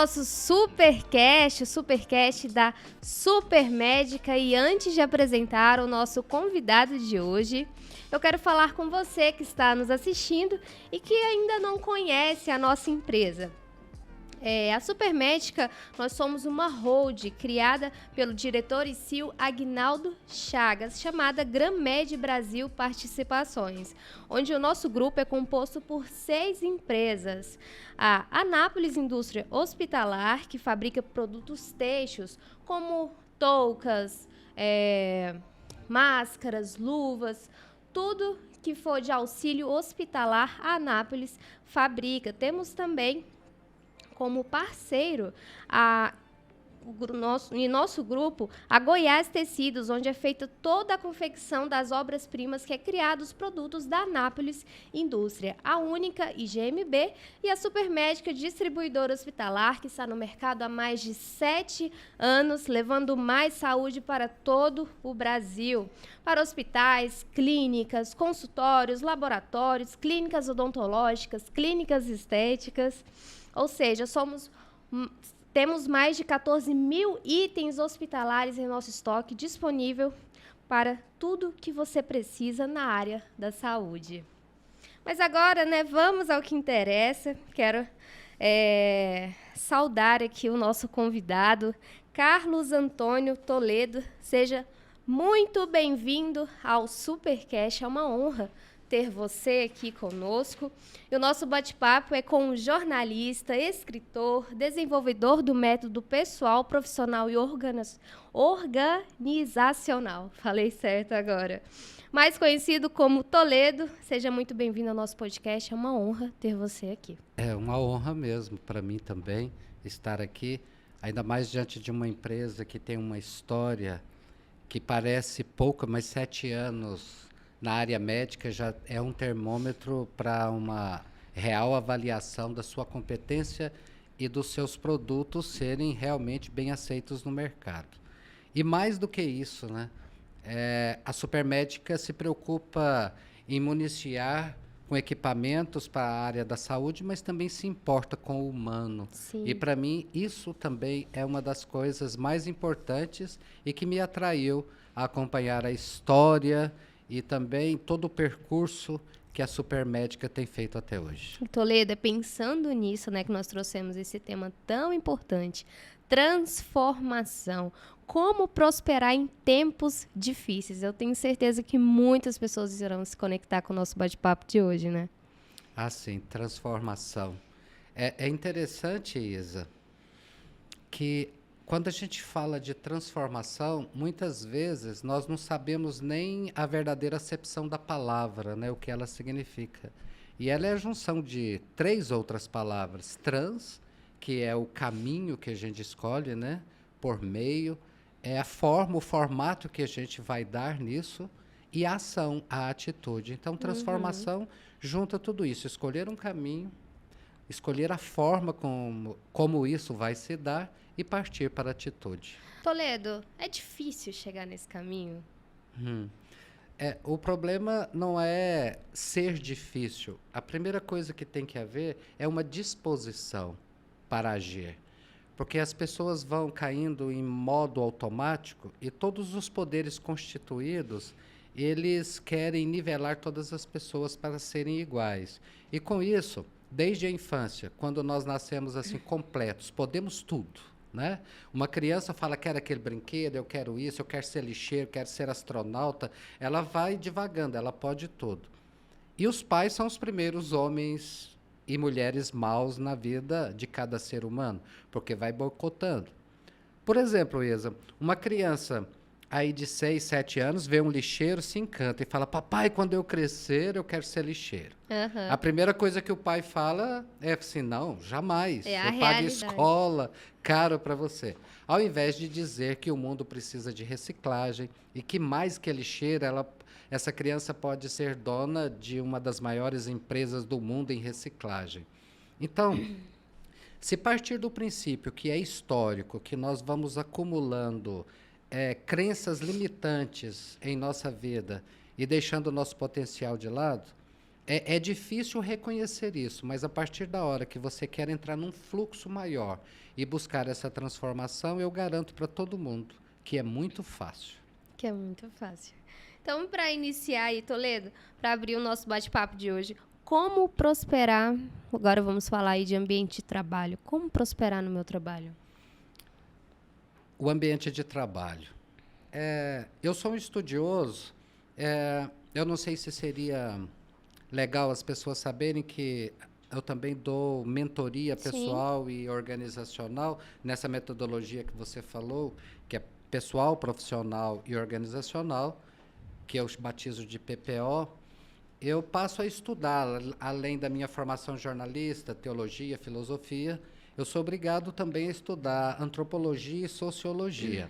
nosso Supercast, o Supercast da Supermédica. E antes de apresentar o nosso convidado de hoje, eu quero falar com você que está nos assistindo e que ainda não conhece a nossa empresa. A Supermédica, nós somos uma hold criada pelo diretor e CEO Aguinaldo Chagas, chamada Gramed Brasil Participações, onde o nosso grupo é composto por 6 empresas. A Anápolis Indústria Hospitalar, que fabrica produtos têxteis como toucas, máscaras, luvas, tudo que for de auxílio hospitalar, a Anápolis fabrica. Temos também como parceiro em nosso grupo a Goiás Tecidos, onde é feita toda a confecção das obras-primas que é criado os produtos da Anápolis Indústria, a única IGMB e a Supermédica Distribuidora Hospitalar, que está no mercado há mais de 7 anos, levando mais saúde para todo o Brasil, para hospitais, clínicas, consultórios, laboratórios, clínicas odontológicas, clínicas estéticas. Ou seja, temos mais de 14 mil itens hospitalares em nosso estoque disponível para tudo que você precisa na área da saúde. Mas agora, vamos ao que interessa. Quero saudar aqui o nosso convidado, Carlos Antônio Toledo. Seja muito bem-vindo ao Supercast. É uma honra ter você aqui conosco. E o nosso bate-papo é com um jornalista, escritor, desenvolvedor do método pessoal, profissional e organizacional. Falei certo agora. Mais conhecido como Toledo. Seja muito bem-vindo ao nosso podcast. É uma honra ter você aqui. É uma honra mesmo para mim também estar aqui, ainda mais diante de uma empresa que tem uma história que parece pouca, mas 7 anos na área médica já é um termômetro para uma real avaliação da sua competência e dos seus produtos serem realmente bem aceitos no mercado. E mais do que isso, a Supermédica se preocupa em municiar com equipamentos para a área da saúde, mas também se importa com o humano. Sim. E para mim isso também é uma das coisas mais importantes e que me atraiu a acompanhar a história e também todo o percurso que a Supermédica tem feito até hoje. Toledo, é pensando nisso, que nós trouxemos esse tema tão importante, transformação, como prosperar em tempos difíceis. Eu tenho certeza que muitas pessoas irão se conectar com o nosso bate-papo de hoje, Ah, sim, transformação. É interessante, Isa, que quando a gente fala de transformação, muitas vezes nós não sabemos nem a verdadeira acepção da palavra, o que ela significa. E ela é a junção de 3 outras palavras. Trans, que é o caminho que a gente escolhe, por meio, é a forma, o formato que a gente vai dar nisso, e a ação, a atitude. Então, transformação junta tudo isso. Escolher um caminho, escolher a forma como isso vai se dar, e partir para a atitude. Toledo, é difícil chegar nesse caminho? O problema não é ser difícil. A primeira coisa que tem que haver é uma disposição para agir. Porque as pessoas vão caindo em modo automático e todos os poderes constituídos, eles querem nivelar todas as pessoas para serem iguais. E com isso, desde a infância, quando nós nascemos assim completos, podemos tudo. Uma criança fala, quero aquele brinquedo, eu quero isso, eu quero ser lixeiro, quero ser astronauta. Ela vai divagando, ela pode tudo. E os pais são os primeiros homens e mulheres maus na vida de cada ser humano, porque vai boicotando. Por exemplo, Isa, uma criança aí de 6, 7 anos vê um lixeiro, se encanta e fala, papai, quando eu crescer, eu quero ser lixeiro. A primeira coisa que o pai fala é assim, não, jamais. Eu pago escola, caro para você. Ao invés de dizer que o mundo precisa de reciclagem e que mais que lixeiro, essa criança pode ser dona de uma das maiores empresas do mundo em reciclagem. Então, se partir do princípio que é histórico, que nós vamos acumulando crenças limitantes em nossa vida e deixando o nosso potencial de lado, É difícil reconhecer isso, mas a partir da hora que você quer entrar num fluxo maior e buscar essa transformação, eu garanto para todo mundo que é muito fácil. Que é muito fácil. Então, para iniciar aí, Toledo, para abrir o nosso bate-papo de hoje, como prosperar? Agora vamos falar aí de ambiente de trabalho. Como prosperar no meu trabalho? O ambiente de trabalho. Eu sou um estudioso, eu não sei se seria legal as pessoas saberem que eu também dou mentoria Sim. pessoal e organizacional nessa metodologia que você falou, que é pessoal, profissional e organizacional, que eu batizo de PPO. Eu passo a estudar, além da minha formação jornalista, teologia, filosofia, eu sou obrigado também a estudar antropologia e sociologia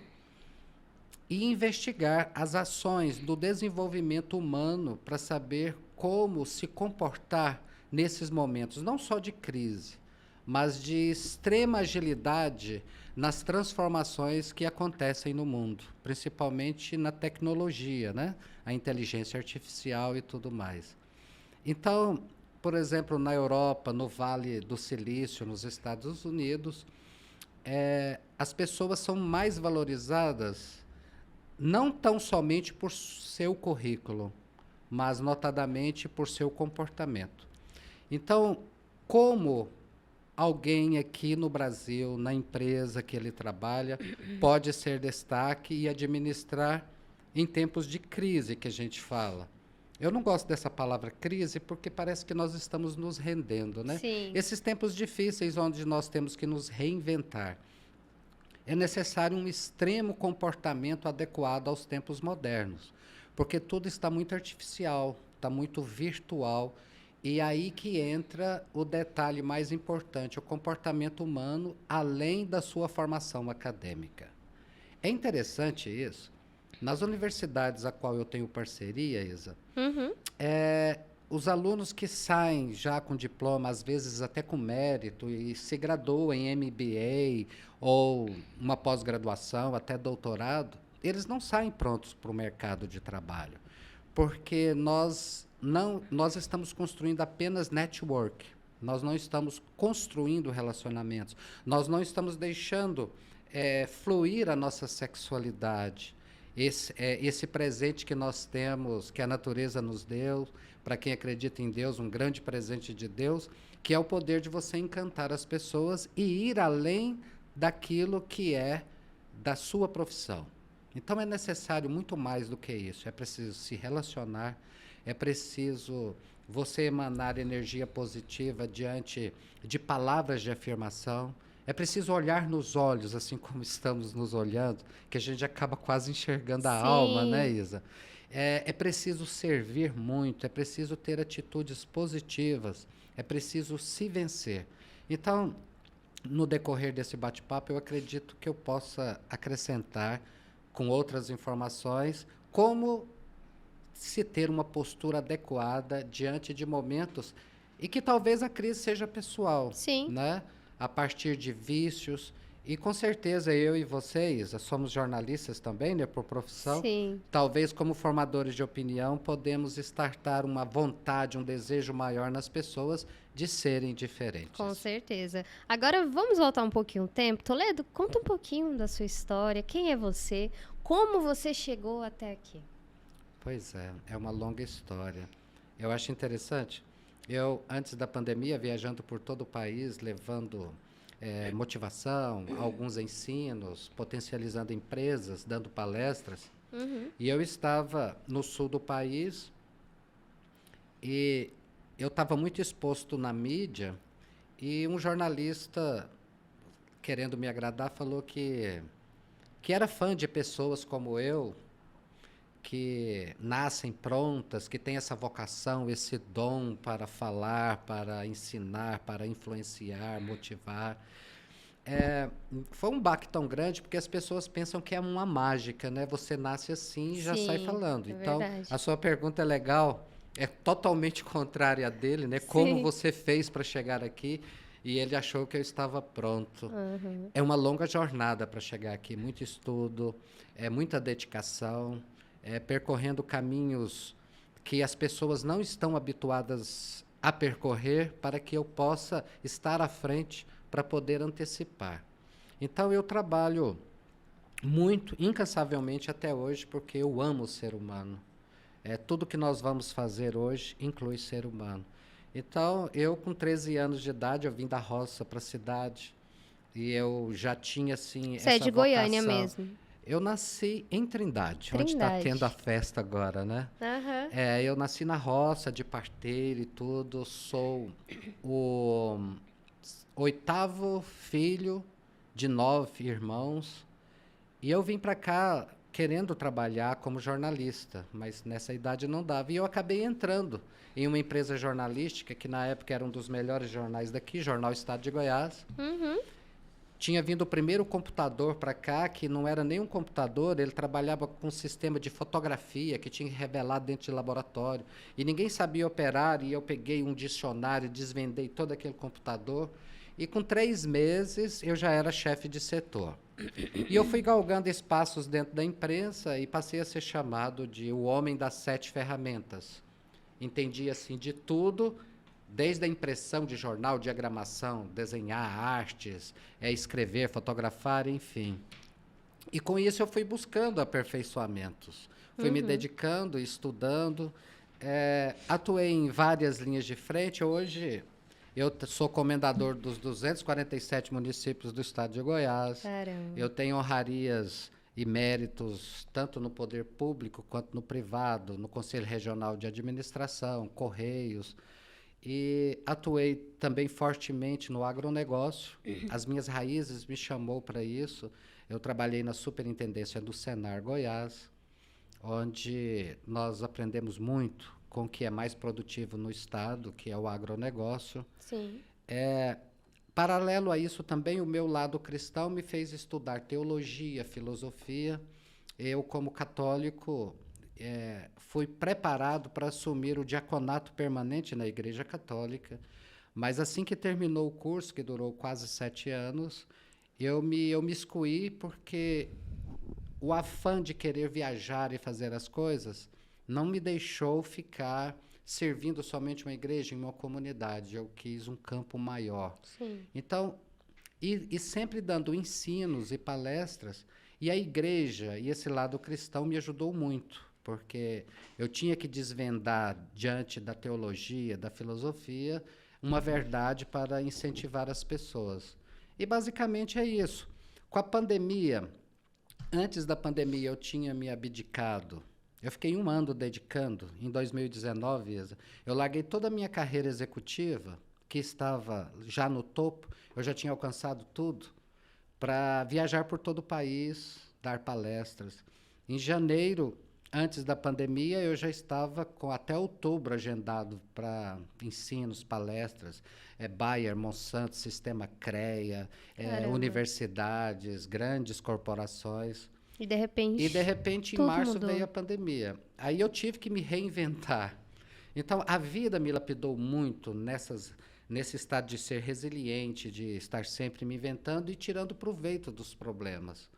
e investigar as ações do desenvolvimento humano para saber como se comportar nesses momentos, não só de crise, mas de extrema agilidade nas transformações que acontecem no mundo, principalmente na tecnologia, né? A inteligência artificial e tudo mais. Então, por exemplo, na Europa, no Vale do Silício, nos Estados Unidos, as pessoas são mais valorizadas não tão somente por seu currículo, mas notadamente por seu comportamento. Então, como alguém aqui no Brasil, na empresa que ele trabalha, pode ser destaque e administrar em tempos de crise que a gente fala? Eu não gosto dessa palavra crise porque parece que nós estamos nos rendendo, né? Sim. Esses tempos difíceis onde nós temos que nos reinventar. É necessário um extremo comportamento adequado aos tempos modernos, porque tudo está muito artificial, está muito virtual, e aí que entra o detalhe mais importante, o comportamento humano, além da sua formação acadêmica. É interessante isso. Nas universidades a qual eu tenho parceria, Isa, Uhum. os alunos que saem já com diploma, às vezes até com mérito, e se graduam em MBA ou uma pós-graduação, até doutorado, eles não saem prontos para o mercado de trabalho, porque nós estamos construindo apenas network, nós não estamos construindo relacionamentos, nós não estamos deixando fluir a nossa sexualidade, esse presente que nós temos, que a natureza nos deu, para quem acredita em Deus, um grande presente de Deus, que é o poder de você encantar as pessoas e ir além daquilo que é da sua profissão. Então é necessário muito mais do que isso. É preciso se relacionar, é preciso você emanar energia positiva diante de palavras de afirmação. É preciso olhar nos olhos, assim como estamos nos olhando, que a gente acaba quase enxergando a alma, né, Sim. Isa? É preciso servir muito, é preciso ter atitudes positivas, é preciso se vencer. Então, no decorrer desse bate-papo, eu acredito que eu possa acrescentar, com outras informações, como se ter uma postura adequada diante de momentos e que talvez a crise seja pessoal, Sim. né? A partir de vícios. E com certeza eu e vocês, somos jornalistas também, né, por profissão. Sim. Talvez como formadores de opinião podemos estartar uma vontade, um desejo maior nas pessoas de serem diferentes. Com certeza. Agora vamos voltar um pouquinho o tempo. Toledo, conta um pouquinho da sua história. Quem é você? Como você chegou até aqui? Pois é uma longa história. Eu acho interessante. Eu, antes da pandemia, viajando por todo o país, levando motivação, alguns ensinos, potencializando empresas, dando palestras. Uhum. E eu estava no sul do país e eu estava muito exposto na mídia e um jornalista, querendo me agradar, falou que era fã de pessoas como eu, que nascem prontas, que têm essa vocação, esse dom para falar, para ensinar, para influenciar, motivar. Foi um baque tão grande porque as pessoas pensam que é uma mágica, né? Você nasce assim e já sai Sim, falando. é Então, verdade. a sua pergunta é legal, é totalmente contrária dele, né? Como Sim. você fez para chegar aqui? E ele achou que eu estava pronto. Uhum. É uma longa jornada para chegar aqui, muito estudo, muita dedicação, percorrendo caminhos que as pessoas não estão habituadas a percorrer para que eu possa estar à frente para poder antecipar. Então, eu trabalho muito, incansavelmente até hoje, porque eu amo o ser humano. Tudo que nós vamos fazer hoje inclui ser humano. Então, eu com 13 anos de idade, eu vim da roça para a cidade e eu já tinha, assim, Você é essa de Goiânia vocação. mesmo? Eu nasci em Trindade, onde está Trindade. tendo a festa agora, né? Aham. Eu nasci na roça, de parteira e tudo. Sou o 8º filho de 9 irmãos. E eu vim para cá querendo trabalhar como jornalista, mas nessa idade não dava. E eu acabei entrando em uma empresa jornalística, que na época era um dos melhores jornais daqui, Jornal Estado de Goiás. Uhum. Tinha vindo o primeiro computador para cá, que não era nem um computador, ele trabalhava com um sistema de fotografia que tinha que revelar dentro de laboratório. E ninguém sabia operar, e eu peguei um dicionário, desvendei todo aquele computador. E com 3 meses eu já era chefe de setor. E eu fui galgando espaços dentro da imprensa e passei a ser chamado de o homem das 7 ferramentas. Entendi assim de tudo, desde a impressão de jornal, diagramação, desenhar artes, escrever, fotografar, enfim. E com isso eu fui buscando aperfeiçoamentos. Fui me dedicando, estudando, atuei em várias linhas de frente. Hoje eu sou comendador dos 247 municípios do estado de Goiás. Caramba. Eu tenho honrarias e méritos tanto no poder público quanto no privado, no Conselho Regional de Administração, Correios. E atuei também fortemente no agronegócio. As minhas raízes me chamou para isso. Eu trabalhei na superintendência do Senar Goiás, onde nós aprendemos muito com o que é mais produtivo no estado, que é o agronegócio. Sim. Paralelo a isso também, o meu lado cristão me fez estudar teologia, filosofia. Eu, como católico, fui preparado para assumir o diaconato permanente na Igreja Católica, mas assim que terminou o curso, que durou quase 7 anos, eu me excluí porque o afã de querer viajar e fazer as coisas não me deixou ficar servindo somente uma igreja em uma comunidade. Eu quis um campo maior. Sim. Então, e sempre dando ensinos e palestras, e a igreja e esse lado cristão me ajudou muito, porque eu tinha que desvendar, diante da teologia, da filosofia, uma verdade para incentivar as pessoas. E basicamente é isso. Com a pandemia, antes da pandemia eu tinha me abdicado. Eu fiquei 1 ano dedicando, em 2019, eu larguei toda a minha carreira executiva, que estava já no topo, eu já tinha alcançado tudo, para viajar por todo o país, dar palestras. Em janeiro, antes da pandemia, eu já estava com até outubro agendado para ensinos, palestras, Bayer, Monsanto, Sistema CREA, universidades, grandes corporações. E de repente, em tudo março mudou. veio a pandemia. Aí eu tive que me reinventar. Então, a vida me lapidou muito nesse estado de ser resiliente, de estar sempre me inventando e tirando proveito dos problemas.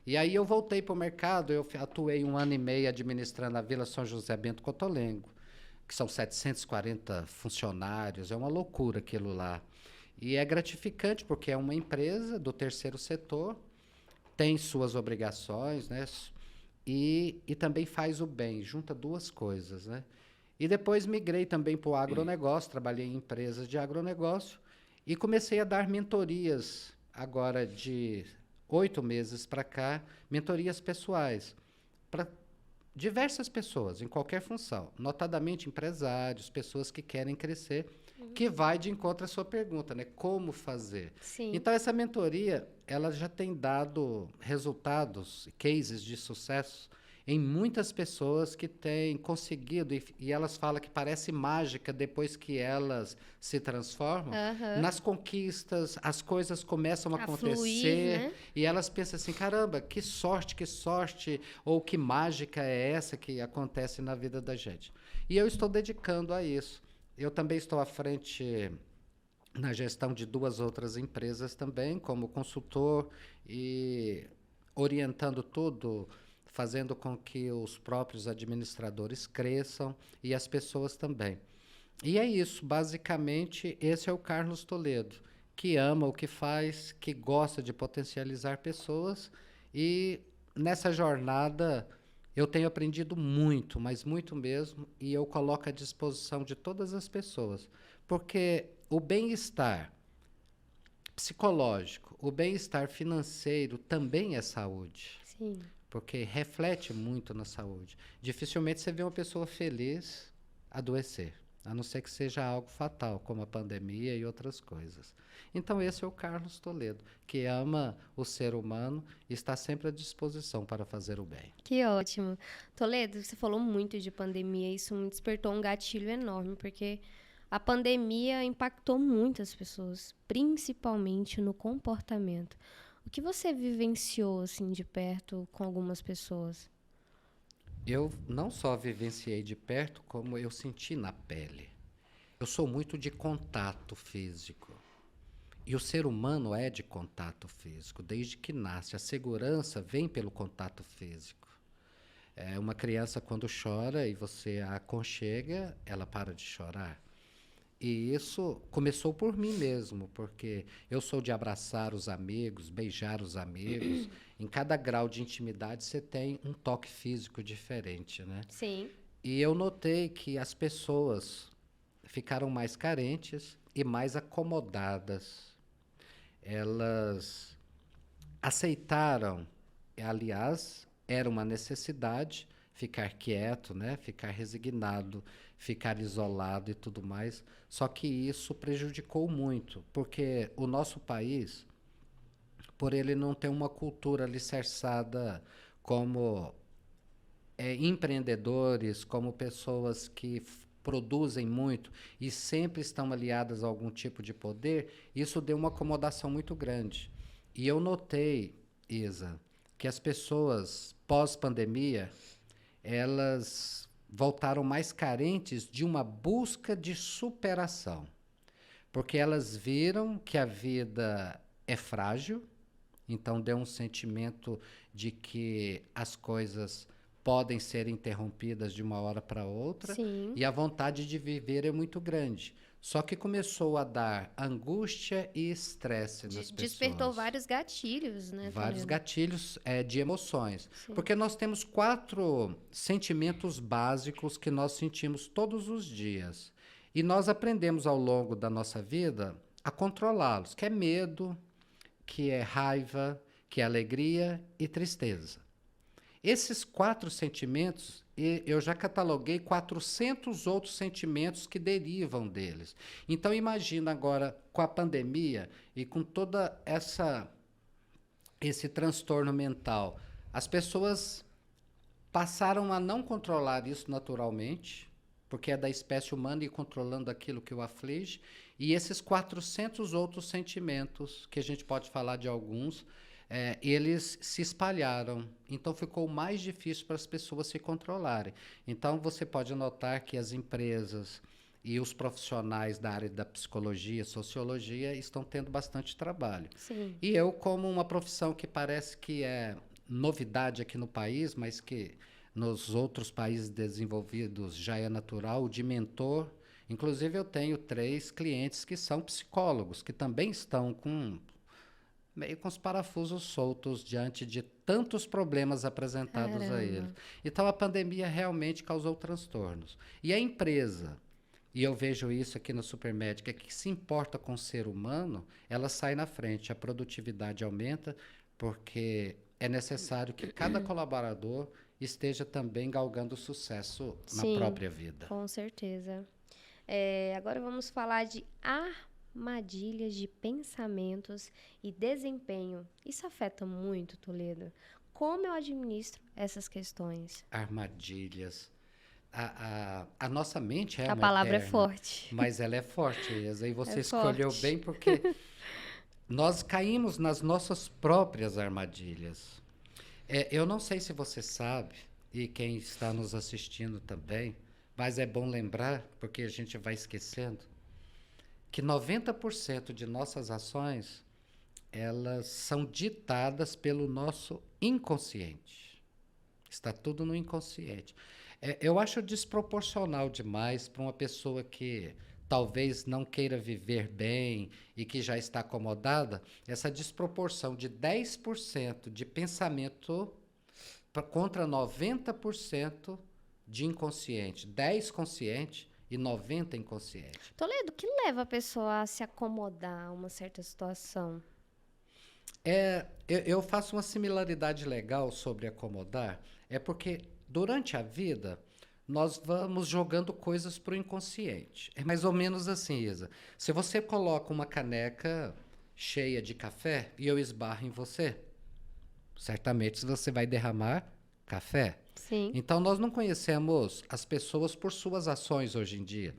E aí eu voltei para o mercado, eu atuei 1 ano e meio administrando a Vila São José Bento Cotolengo, que são 740 funcionários, é uma loucura aquilo lá. E é gratificante porque é uma empresa do terceiro setor, tem suas obrigações, né? E também faz o bem, junta 2 coisas, né? E depois migrei também para o agronegócio, trabalhei em empresas de agronegócio e comecei a dar mentorias agora de 8 meses para cá, mentorias pessoais, para diversas pessoas, em qualquer função, notadamente empresários, pessoas que querem crescer, que vai de encontro à sua pergunta, né? Como fazer? Sim. Então, essa mentoria, ela já tem dado resultados, cases de sucesso em muitas pessoas que têm conseguido, e elas falam que parece mágica depois que elas se transformam. Nas conquistas, as coisas começam a acontecer, fluir, né? E elas pensam assim, caramba, que sorte, ou que mágica é essa que acontece na vida da gente. E eu estou dedicando a isso. Eu também estou à frente na gestão de 2 outras empresas também, como consultor e orientando tudo, fazendo com que os próprios administradores cresçam e as pessoas também. E é isso, basicamente, esse é o Carlos Toledo, que ama o que faz, que gosta de potencializar pessoas e nessa jornada eu tenho aprendido muito, mas muito mesmo, e eu coloco à disposição de todas as pessoas, porque o bem-estar psicológico, o bem-estar financeiro também é saúde, Sim. porque reflete muito na saúde. Dificilmente você vê uma pessoa feliz adoecer, a não ser que seja algo fatal, como a pandemia e outras coisas. Então, esse é o Carlos Toledo, que ama o ser humano e está sempre à disposição para fazer o bem. Que ótimo. Toledo, você falou muito de pandemia, isso me despertou um gatilho enorme, porque a pandemia impactou muitas pessoas, principalmente no comportamento. O que você vivenciou assim de perto com algumas pessoas? Eu não só vivenciei de perto, como eu senti na pele. Eu sou muito de contato físico. E o ser humano é de contato físico, desde que nasce. A segurança vem pelo contato físico. É uma criança quando chora e você a aconchega, ela para de chorar. E isso começou por mim mesmo, porque eu sou de abraçar os amigos, beijar os amigos. Em cada grau de intimidade você tem um toque físico diferente, né? Sim. E eu notei que as pessoas ficaram mais carentes e mais acomodadas. Elas aceitaram, aliás, era uma necessidade ficar quieto, né? Ficar resignado, ficar isolado e tudo mais. Só que isso prejudicou muito, porque o nosso país, por ele não ter uma cultura alicerçada como empreendedores, como pessoas que produzem muito e sempre estão aliadas a algum tipo de poder, isso deu uma acomodação muito grande. E eu notei, Isa, que as pessoas pós-pandemia, elas voltaram mais carentes de uma busca de superação, porque elas viram que a vida é frágil, então deu um sentimento de que as coisas podem ser interrompidas de uma hora para outra. Sim. E a vontade de viver é muito grande. Só que começou a dar angústia e estresse nas Despertou pessoas. vários gatilhos, né, Vários Toledo? gatilhos de emoções. Sim. Porque nós temos 4 sentimentos básicos que nós sentimos todos os dias. E nós aprendemos ao longo da nossa vida a controlá-los, que é medo, que é raiva, que é alegria e tristeza. Esses 4 sentimentos, eu já cataloguei 400 outros sentimentos que derivam deles. Então, imagina agora, com a pandemia e com toda esse transtorno mental, as pessoas passaram a não controlar isso naturalmente, porque é da espécie humana e controlando aquilo que o aflige, e esses 400 outros sentimentos, que a gente pode falar de alguns, eles se espalharam. Então ficou mais difícil para as pessoas se controlarem. Então você pode notar que as empresas e os profissionais da área da psicologia, sociologia, estão tendo bastante trabalho. Sim. E eu, como uma profissão que parece que é novidade aqui no país, mas que nos outros países desenvolvidos já é natural, de mentor. Inclusive, eu tenho 3 clientes que são psicólogos, que também estão meio com os parafusos soltos diante de tantos problemas apresentados a eles. Então, a pandemia realmente causou transtornos. E a empresa, e eu vejo isso aqui no Supermédica, que se importa com o ser humano, ela sai na frente, a produtividade aumenta, porque é necessário que cada colaborador esteja também galgando sucesso na própria vida. Com certeza. Agora vamos falar de armadilhas de pensamentos e desempenho. Isso afeta muito, Toledo. Como eu administro essas questões? Armadilhas. A nossa mente é A uma palavra é eterna, forte. mas ela é forte, Isa, e você É escolheu forte. bem porque nós caímos nas nossas próprias armadilhas. Eu não sei se você sabe, e quem está nos assistindo também, mas é bom lembrar, porque a gente vai esquecendo, que 90% de nossas ações, elas são ditadas pelo nosso inconsciente. Está tudo no inconsciente. Eu acho desproporcional demais para uma pessoa que talvez não queira viver bem e que já está acomodada, essa desproporção de 10% de pensamento contra 90% de inconsciente. 10 consciente e 90 inconsciente. Toledo, o que leva a pessoa a se acomodar a uma certa situação? Eu faço uma similaridade legal sobre acomodar, é porque durante a vida nós vamos jogando coisas para o inconsciente. É mais ou menos assim, Isa. Se você coloca uma caneca cheia de café e eu esbarro em você, certamente você vai derramar café. Sim. Então nós não conhecemos as pessoas por suas ações hoje em dia.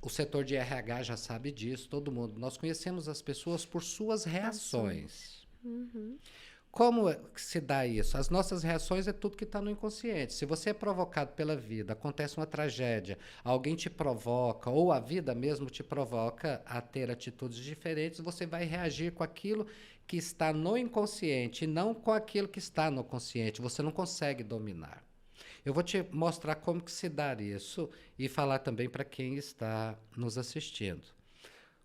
O setor de RH já sabe disso, todo mundo. Nós conhecemos as pessoas por suas reações. Uhum. Como se dá isso? As nossas reações é tudo que está no inconsciente. Se você é provocado pela vida, acontece uma tragédia, alguém te provoca, ou a vida mesmo te provoca a ter atitudes diferentes, você vai reagir com aquilo que está no inconsciente e não com aquilo que está no consciente. Você não consegue dominar. Eu vou te mostrar como que se dá isso e falar também para quem está nos assistindo.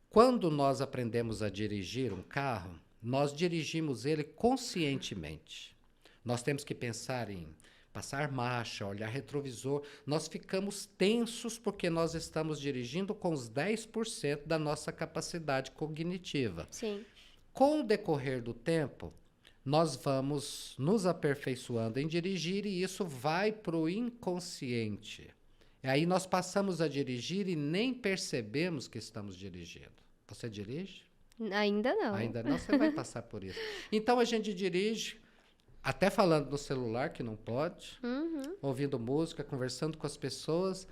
Quando nós aprendemos a dirigir um carro, nós dirigimos ele conscientemente. Nós temos que pensar em passar marcha, olhar retrovisor. Nós ficamos tensos porque nós estamos dirigindo com os 10% da nossa capacidade cognitiva. Sim. Com o decorrer do tempo, nós vamos nos aperfeiçoando em dirigir e isso vai para o inconsciente. E aí nós passamos a dirigir e nem percebemos que estamos dirigindo. Você dirige? Ainda não. Ainda não, você vai passar por isso. Então a gente dirige, até falando no celular, que não pode, ouvindo música, conversando com as pessoas.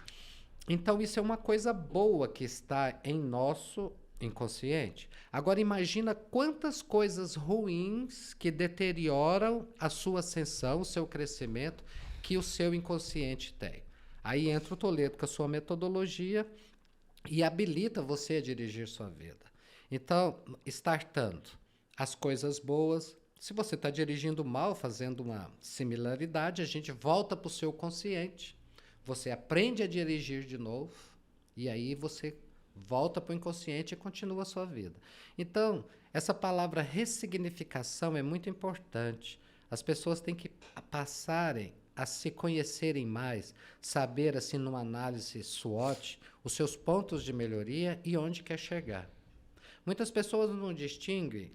Então isso é uma coisa boa que está em nosso inconsciente. Agora imagina quantas coisas ruins que deterioram a sua ascensão, o seu crescimento, que o seu inconsciente tem. Aí entra o Toledo com a sua metodologia e habilita você a dirigir sua vida. Então, startando as coisas boas. Se você está dirigindo mal, fazendo uma similaridade, a gente volta para o seu consciente. Você aprende a dirigir de novo e aí você volta para o inconsciente e continua a sua vida. Então, essa palavra ressignificação é muito importante. As pessoas têm que passarem a se conhecerem mais, saber, assim, numa análise SWOT, os seus pontos de melhoria e onde quer chegar. Muitas pessoas não distinguem,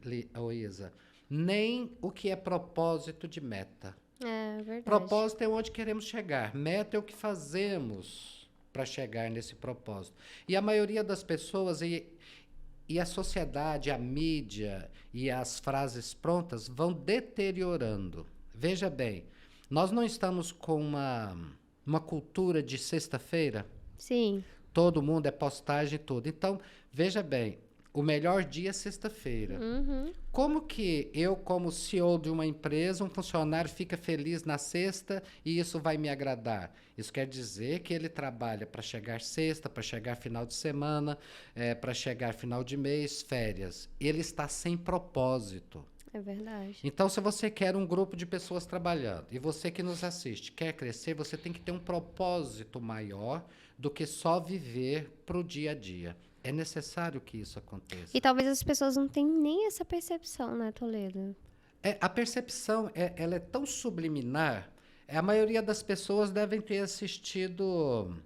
Isa, nem o que é propósito de meta. É verdade. Propósito é onde queremos chegar, meta é o que fazemos para chegar nesse propósito. E a maioria das pessoas e a sociedade, a mídia e as frases prontas vão deteriorando. Veja bem, nós não estamos com uma cultura de sexta-feira? Sim. Todo mundo é postagem e tudo. Então, veja bem, o melhor dia é sexta-feira. Como que eu, como CEO de uma empresa, um funcionário fica feliz na sexta e isso vai me agradar? Isso quer dizer que ele trabalha para chegar sexta, para chegar final de semana, para chegar final de mês, férias. Ele está sem propósito. É verdade. Então, se você quer um grupo de pessoas trabalhando e você que nos assiste quer crescer, você tem que ter um propósito maior do que só viver para o dia a dia. É necessário que isso aconteça. E talvez as pessoas não tenham nem essa percepção, né, Toledo? A percepção ela é tão subliminar. A maioria das pessoas devem ter assistido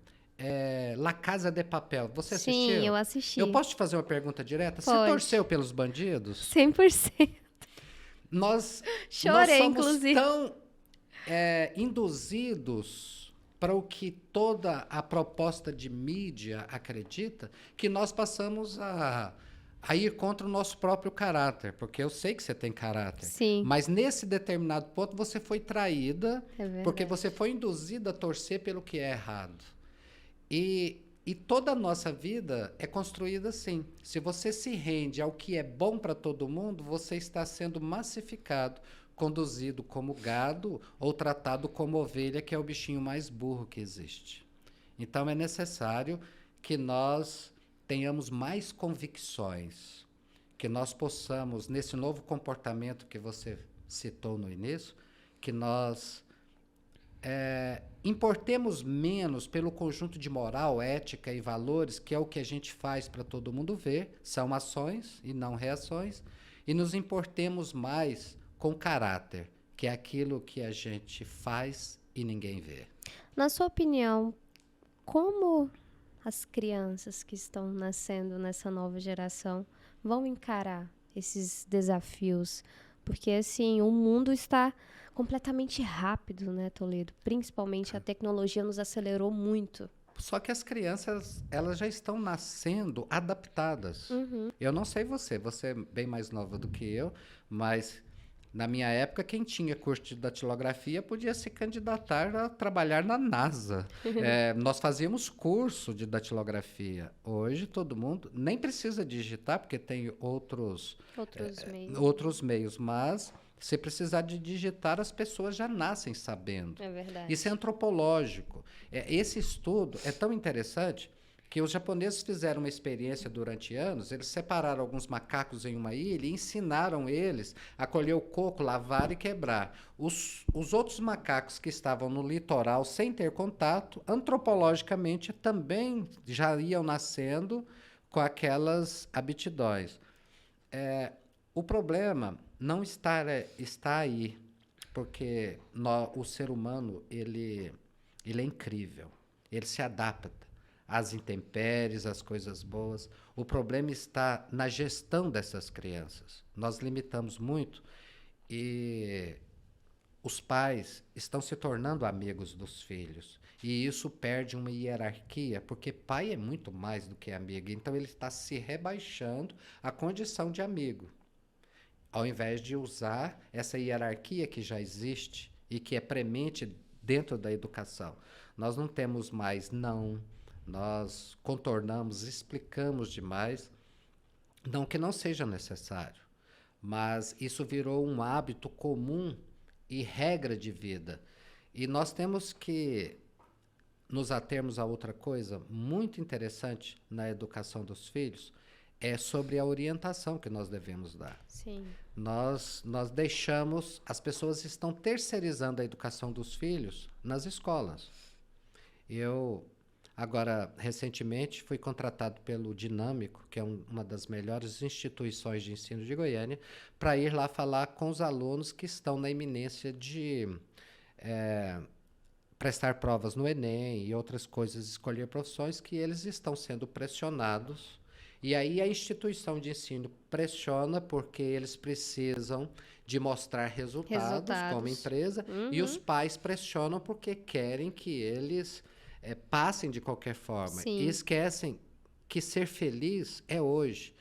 La Casa de Papel. Você assistiu? Sim, eu assisti. Eu posso te fazer uma pergunta direta? Pode. Você torceu pelos bandidos? 100%. Nós Chorei, somos inclusive. tão induzidos para o que toda a proposta de mídia acredita, que nós passamos a ir contra o nosso próprio caráter, porque eu sei que você tem caráter. Sim. Mas nesse determinado ponto você foi traída, porque verdade. você foi induzida a torcer pelo que é errado. E toda a nossa vida é construída assim. Se você se rende ao que é bom para todo mundo, você está sendo massificado, conduzido como gado ou tratado como ovelha, que é o bichinho mais burro que existe. Então é necessário que nós tenhamos mais convicções, que nós possamos, nesse novo comportamento que você citou no início, que nós importemos menos pelo conjunto de moral, ética e valores, que é o que a gente faz para todo mundo ver, são ações e não reações, e nos importemos mais com caráter, que é aquilo que a gente faz e ninguém vê. Na sua opinião, como as crianças que estão nascendo nessa nova geração vão encarar esses desafios? Porque, assim, o mundo está completamente rápido, né, Toledo? Principalmente a tecnologia nos acelerou muito. Só que as crianças, elas já estão nascendo adaptadas. Eu não sei você é bem mais nova do que eu, mas na minha época, quem tinha curso de datilografia podia se candidatar a trabalhar na NASA. Nós fazíamos curso de datilografia. Hoje, todo mundo nem precisa digitar, porque tem outros meios, mas se precisar de digitar, as pessoas já nascem sabendo. É verdade. Isso é antropológico. Esse estudo é tão interessante que os japoneses fizeram uma experiência durante anos. Eles separaram alguns macacos em uma ilha e ensinaram eles a colher o coco, lavar e quebrar. Os outros macacos que estavam no litoral sem ter contato, antropologicamente também já iam nascendo com aquelas aptidões. O problema não está aí, porque o ser humano ele é incrível, ele se adapta às intempéries, às coisas boas. O problema está na gestão dessas crianças. Nós limitamos muito e os pais estão se tornando amigos dos filhos. E isso perde uma hierarquia, porque pai é muito mais do que amigo. Então ele está se rebaixando à condição de amigo, ao invés de usar essa hierarquia que já existe e que é premente dentro da educação. Nós não temos mais não. Nós contornamos, explicamos demais, não que não seja necessário, mas isso virou um hábito comum e regra de vida. E nós temos que nos atermos a outra coisa muito interessante na educação dos filhos, é sobre a orientação que nós devemos dar. Sim. Nós deixamos, as pessoas estão terceirizando a educação dos filhos nas escolas. Agora, recentemente, fui contratado pelo Dinâmico, que é uma das melhores instituições de ensino de Goiânia, para ir lá falar com os alunos que estão na iminência de prestar provas no Enem e outras coisas, escolher profissões, que eles estão sendo pressionados. E aí a instituição de ensino pressiona porque eles precisam de mostrar resultados como empresa, e os pais pressionam porque querem que eles passem de qualquer forma. Sim. E esquecem que ser feliz é hoje.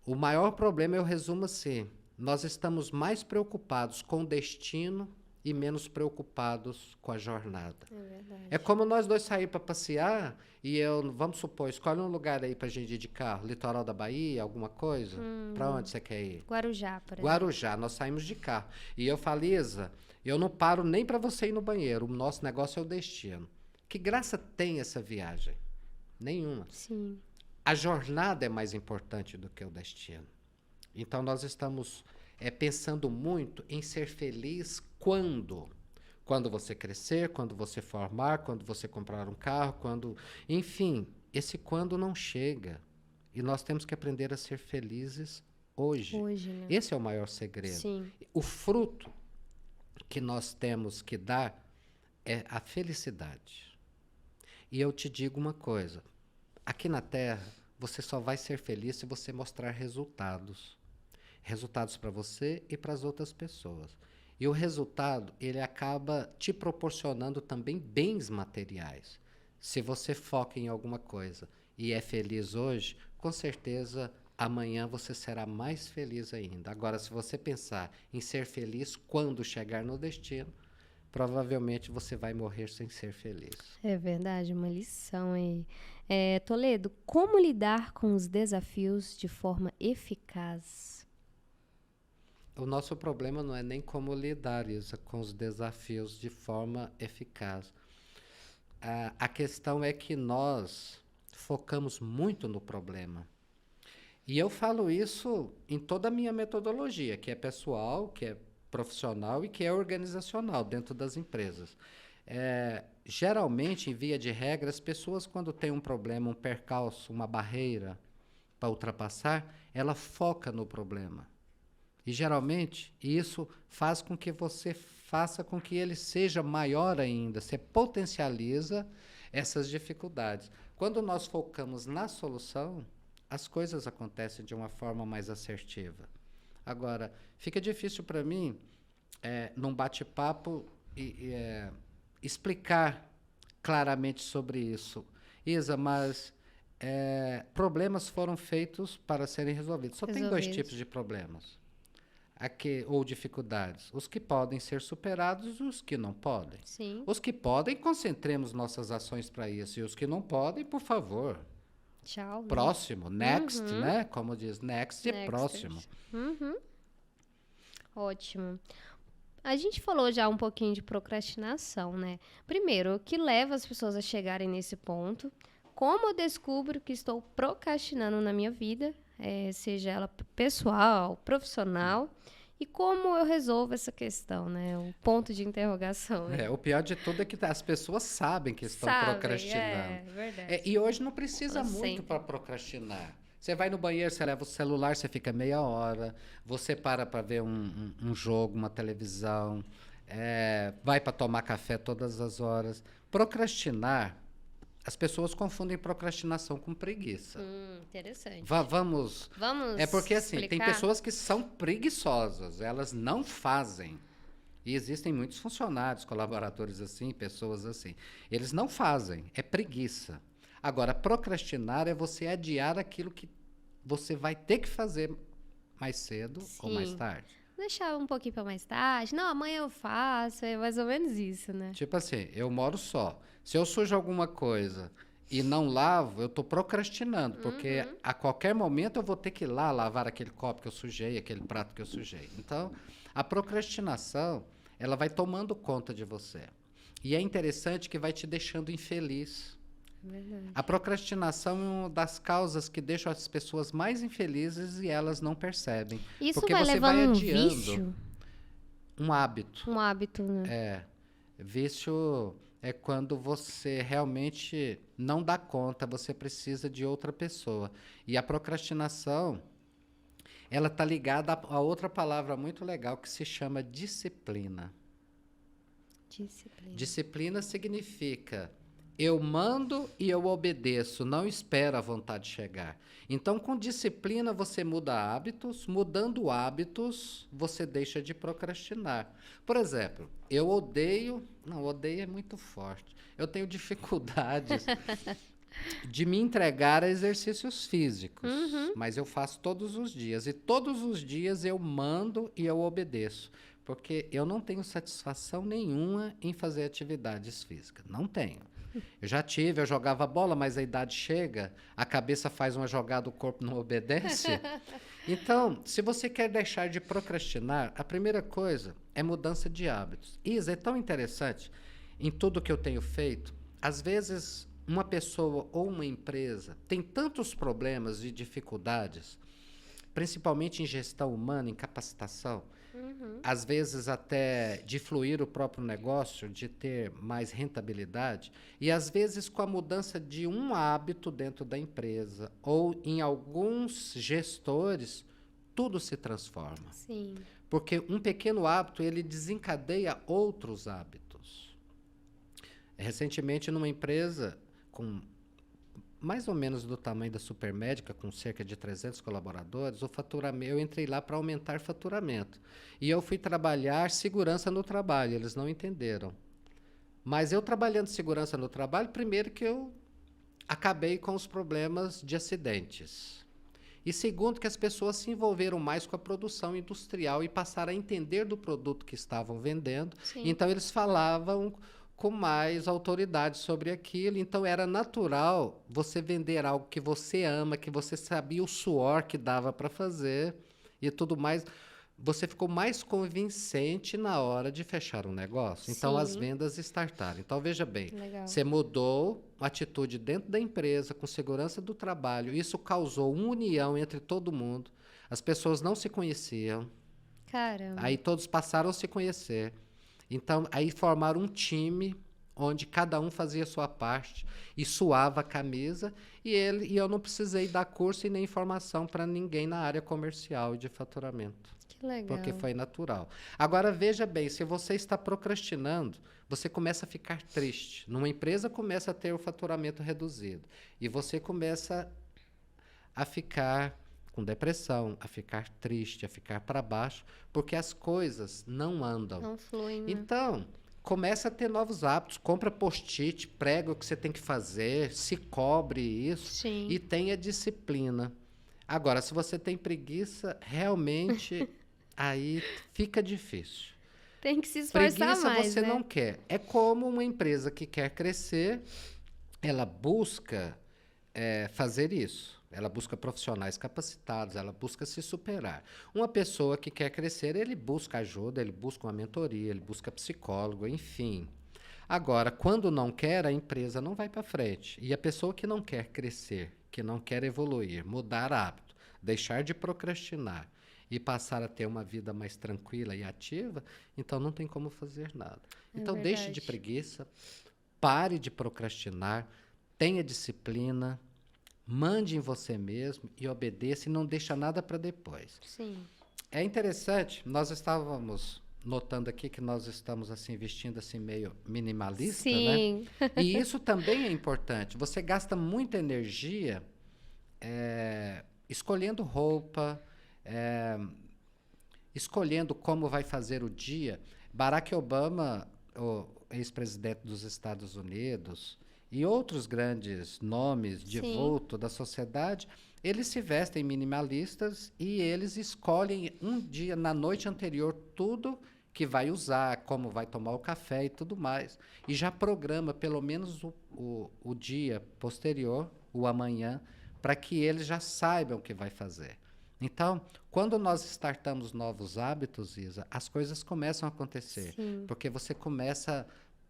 O maior problema, eu resumo assim, nós estamos mais preocupados com o destino e menos preocupados com a jornada. É verdade. É como nós dois sair para passear e vamos supor, escolhe um lugar aí para a gente ir de carro, litoral da Bahia, alguma coisa. Para onde você quer ir? Guarujá, por exemplo. Guarujá, nós saímos de carro. E eu falo, Isa, eu não paro nem para você ir no banheiro, o nosso negócio é o destino. Que graça tem essa viagem? Nenhuma. Sim. A jornada é mais importante do que o destino. Então nós estamos pensando muito em ser feliz quando? Quando você crescer, quando você formar, quando você comprar um carro, enfim, esse quando não chega. E nós temos que aprender a ser felizes hoje. Né? Esse é o maior segredo. Sim. O fruto que nós temos que dar é a felicidade. E eu te digo uma coisa, aqui na Terra, você só vai ser feliz se você mostrar resultados. Resultados para você e para as outras pessoas. E o resultado, ele acaba te proporcionando também bens materiais. Se você foca em alguma coisa e é feliz hoje, com certeza amanhã você será mais feliz ainda. Agora, se você pensar em ser feliz quando chegar no destino, provavelmente você vai morrer sem ser feliz. É verdade, uma lição aí. Toledo, como lidar com os desafios de forma eficaz? O nosso problema não é nem como lidar, Isa, com os desafios de forma eficaz. A questão é que nós focamos muito no problema. E eu falo isso em toda a minha metodologia, que é pessoal, que é profissional e que é organizacional dentro das empresas. Geralmente, em via de regra, as pessoas, quando têm um problema, um percalço, uma barreira para ultrapassar, ela foca no problema. E, geralmente, isso faz com que você faça com que ele seja maior ainda. Você potencializa essas dificuldades. Quando nós focamos na solução, as coisas acontecem de uma forma mais assertiva. Agora, fica difícil para mim, num bate-papo, explicar claramente sobre isso. Isa, mas problemas foram feitos para serem resolvidos. Só tem 2 tipos de problemas. Ou dificuldades. Os que podem ser superados e os que não podem. Sim. Os que podem, concentremos nossas ações para isso. E os que não podem, por favor. Tchau. Próximo, next, né? Como diz, next é próximo. Ótimo. A gente falou já um pouquinho de procrastinação, né? Primeiro, o que leva as pessoas a chegarem nesse ponto? Como eu descubro que estou procrastinando na minha vida, seja ela pessoal, profissional, e como eu resolvo essa questão, né? O ponto de interrogação. Né? O pior de tudo é que as pessoas sabem que estão procrastinando. É verdade. E hoje não precisa muito para procrastinar. Você vai no banheiro, você leva o celular, você fica meia hora, você para ver um jogo, uma televisão, vai para tomar café todas as horas. Procrastinar, as pessoas confundem procrastinação com preguiça. Interessante. Vamos. É porque assim, explicar? Tem pessoas que são preguiçosas, elas não fazem. E existem muitos funcionários, colaboradores assim, pessoas assim. Eles não fazem, é preguiça. Agora, procrastinar é você adiar aquilo que você vai ter que fazer mais cedo ou mais tarde. Deixar um pouquinho para mais tarde. Não, amanhã eu faço. É mais ou menos isso, né? Tipo assim, eu moro só. Se eu sujo alguma coisa e não lavo, eu estou procrastinando. Porque a qualquer momento eu vou ter que ir lá lavar aquele copo que eu sujei, aquele prato que eu sujei. Então, a procrastinação, ela vai tomando conta de você. E é interessante que vai te deixando infeliz. Verdade. A procrastinação é uma das causas que deixam as pessoas mais infelizes e elas não percebem. Isso porque vai você levando vai um adiando vício? Um hábito. Um hábito, né? Vício é quando você realmente não dá conta, você precisa de outra pessoa. E a procrastinação, ela está ligada a outra palavra muito legal que se chama disciplina. Disciplina significa eu mando e eu obedeço, não espero a vontade chegar. Então, com disciplina, você muda hábitos. Mudando hábitos, você deixa de procrastinar. Por exemplo, eu odeio... Não, odeio é muito forte. Eu tenho dificuldades de me entregar a exercícios físicos. Mas eu faço todos os dias. E todos os dias eu mando e eu obedeço. Porque eu não tenho satisfação nenhuma em fazer atividades físicas. Não tenho. Eu jogava bola, mas a idade chega, a cabeça faz uma jogada, o corpo não obedece. Então, se você quer deixar de procrastinar, a primeira coisa é mudança de hábitos. Isa, é tão interessante, em tudo que eu tenho feito, às vezes uma pessoa ou uma empresa tem tantos problemas e dificuldades, principalmente em gestão humana, em capacitação, às vezes até de fluir o próprio negócio, de ter mais rentabilidade, e às vezes com a mudança de um hábito dentro da empresa, ou em alguns gestores, tudo se transforma. Sim. Porque um pequeno hábito, ele desencadeia outros hábitos. Recentemente, numa empresa com mais ou menos do tamanho da Supermédica, com cerca de 300 colaboradores, eu entrei lá para aumentar faturamento. E eu fui trabalhar segurança no trabalho, eles não entenderam. Mas eu trabalhando segurança no trabalho, primeiro que eu acabei com os problemas de acidentes. E segundo que as pessoas se envolveram mais com a produção industrial e passaram a entender do produto que estavam vendendo. Sim. Então eles falavam com mais autoridade sobre aquilo. Então, era natural você vender algo que você ama, que você sabia o suor que dava para fazer e tudo mais. Você ficou mais convincente na hora de fechar um negócio. Então, Sim. as vendas startaram. Então, veja bem, Legal. você mudou a atitude dentro da empresa, com segurança do trabalho. Isso causou uma união entre todo mundo. As pessoas não se conheciam. Caramba. Aí todos passaram a se conhecer. Então, aí formaram um time onde cada um fazia a sua parte e suava a camisa, e eu não precisei dar curso e nem informação para ninguém na área comercial e de faturamento. Que legal. Porque foi natural. Agora, veja bem, se você está procrastinando, você começa a ficar triste. Numa empresa começa a ter o faturamento reduzido. E você começa a ficar com depressão, a ficar triste, a ficar para baixo, porque as coisas não andam. Não fluem, né? Então, começa a ter novos hábitos. Compra post-it, prega o que você tem que fazer, se cobre isso. Sim. E tenha disciplina. Agora, se você tem preguiça, realmente aí fica difícil. Tem que se esforçar Preguiça mais, você né? não quer. É como uma empresa que quer crescer, ela busca fazer isso. Ela busca profissionais capacitados, ela busca se superar. Uma pessoa que quer crescer, ele busca ajuda, ele busca uma mentoria, ele busca psicólogo, enfim. Agora, quando não quer, a empresa não vai para frente. E a pessoa que não quer crescer, que não quer evoluir, mudar hábito, deixar de procrastinar e passar a ter uma vida mais tranquila e ativa, então não tem como fazer nada. Então, deixe de preguiça, pare de procrastinar, tenha disciplina, mande em você mesmo e obedeça e não deixa nada para depois. Sim. É interessante, nós estávamos notando aqui que nós estamos assim vestindo assim meio minimalista, Sim. né? E isso também é importante. Você gasta muita energia escolhendo roupa, escolhendo como vai fazer o dia. Barack Obama, o ex-presidente dos Estados Unidos, e outros grandes nomes de vulto da sociedade, eles se vestem minimalistas e eles escolhem um dia, na noite anterior, tudo que vai usar, como vai tomar o café e tudo mais. E já programa pelo menos o dia posterior, o amanhã, para que eles já saibam o que vai fazer. Então, quando nós startamos novos hábitos, Isa, as coisas começam a acontecer. Sim. Porque você começa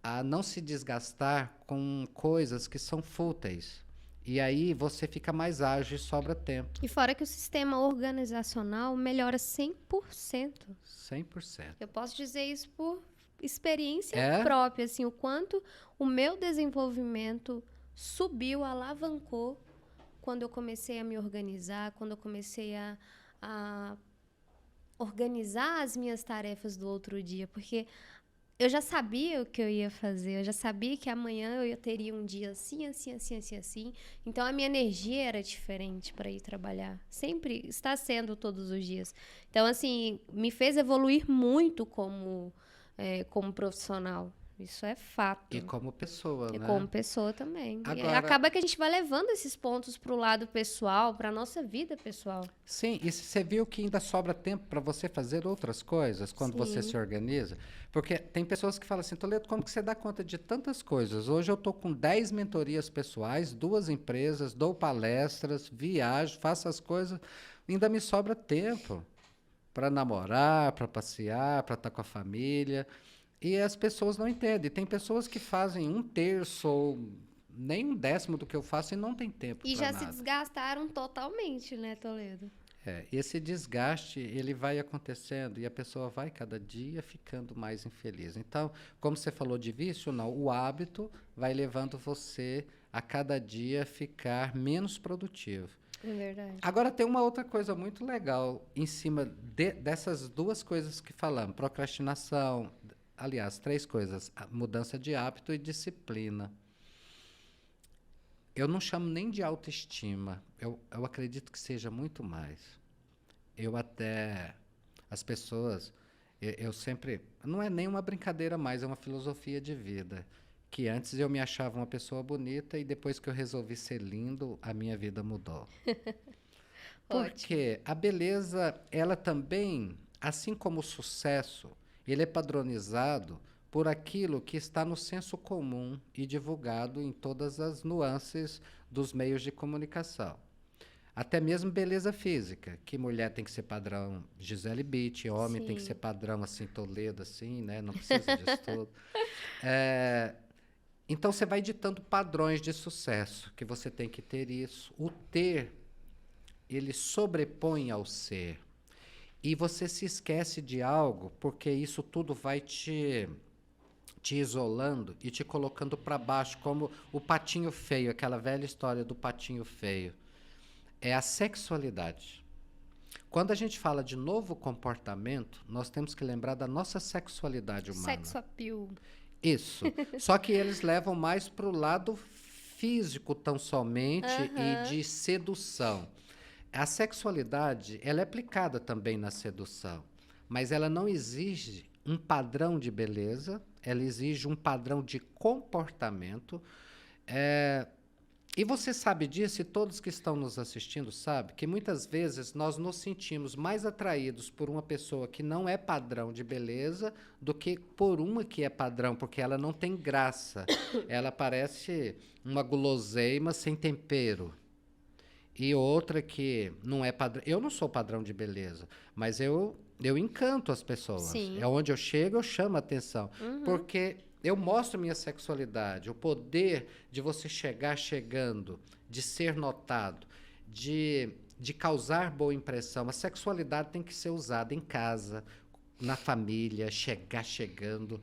a não se desgastar com coisas que são fúteis. E aí você fica mais ágil e sobra tempo. E fora que o sistema organizacional melhora 100%. 100%. Eu posso dizer isso por experiência É? própria, assim, o quanto o meu desenvolvimento subiu, alavancou quando eu comecei a me organizar, quando eu comecei a organizar as minhas tarefas do outro dia, porque eu já sabia o que eu ia fazer, eu já sabia que amanhã eu teria um dia assim, assim, assim, assim, assim. Então, a minha energia era diferente para ir trabalhar. Sempre está sendo todos os dias. Então, assim, me fez evoluir muito como profissional. Isso é fato. E como pessoa, E né? como pessoa também. E Agora- acaba que a gente vai levando esses pontos para o lado pessoal, para a nossa vida pessoal. Sim, e você viu que ainda sobra tempo para você fazer outras coisas quando você Sim. se organiza? Porque tem pessoas que falam assim, Toledo, como que você dá conta de tantas coisas? Hoje eu estou com 10 mentorias pessoais, 2 empresas, dou palestras, viajo, faço as coisas, ainda me sobra tempo para namorar, para passear, para estar com a família. E as pessoas não entendem. Tem pessoas que fazem 1/3 ou nem 1/10 do que eu faço e não tem tempo E para já nada. se desgastaram totalmente, né, Toledo? Esse desgaste, ele vai acontecendo e a pessoa vai cada dia ficando mais infeliz. Então, como você falou de vício, não, o hábito vai levando você a cada dia ficar menos produtivo. É verdade. Agora, tem uma outra coisa muito legal em cima dessas duas coisas que falamos, procrastinação, aliás, 3 coisas, a mudança de hábito e disciplina. Eu não chamo nem de autoestima, eu acredito que seja muito mais. As pessoas, eu sempre, não é nem uma brincadeira mais, é uma filosofia de vida, que antes eu me achava uma pessoa bonita e depois que eu resolvi ser lindo, a minha vida mudou. Porque a beleza, ela também, assim como o sucesso, ele é padronizado por aquilo que está no senso comum e divulgado em todas as nuances dos meios de comunicação. Até mesmo beleza física, que mulher tem que ser padrão Gisele Bündchen, homem tem que Sim. ser padrão assim Toledo, assim, né? Não precisa disso tudo. Então você vai ditando padrões de sucesso, que você tem que ter isso. O ter, ele sobrepõe ao ser. e você se esquece de algo, porque isso tudo vai te isolando e te colocando para baixo, como o patinho feio, aquela velha história do patinho feio. É a sexualidade. Quando a gente fala de novo comportamento, nós temos que lembrar da nossa sexualidade humana. Sex appeal. Isso. Só que eles levam mais para o lado físico tão somente e de sedução. A sexualidade, ela é aplicada também na sedução, mas ela não exige um padrão de beleza, ela exige um padrão de comportamento. E você sabe disso, e todos que estão nos assistindo sabem, que muitas vezes nós nos sentimos mais atraídos por uma pessoa que não é padrão de beleza do que por uma que é padrão, porque ela não tem graça. Ela parece uma guloseima sem tempero. E outra que não é padrão. Eu não sou padrão de beleza, mas eu encanto as pessoas. Sim. É onde eu chego, eu chamo a atenção. Porque eu mostro minha sexualidade, o poder de você chegar chegando, de ser notado, de causar boa impressão. A sexualidade tem que ser usada em casa, na família, chegar chegando,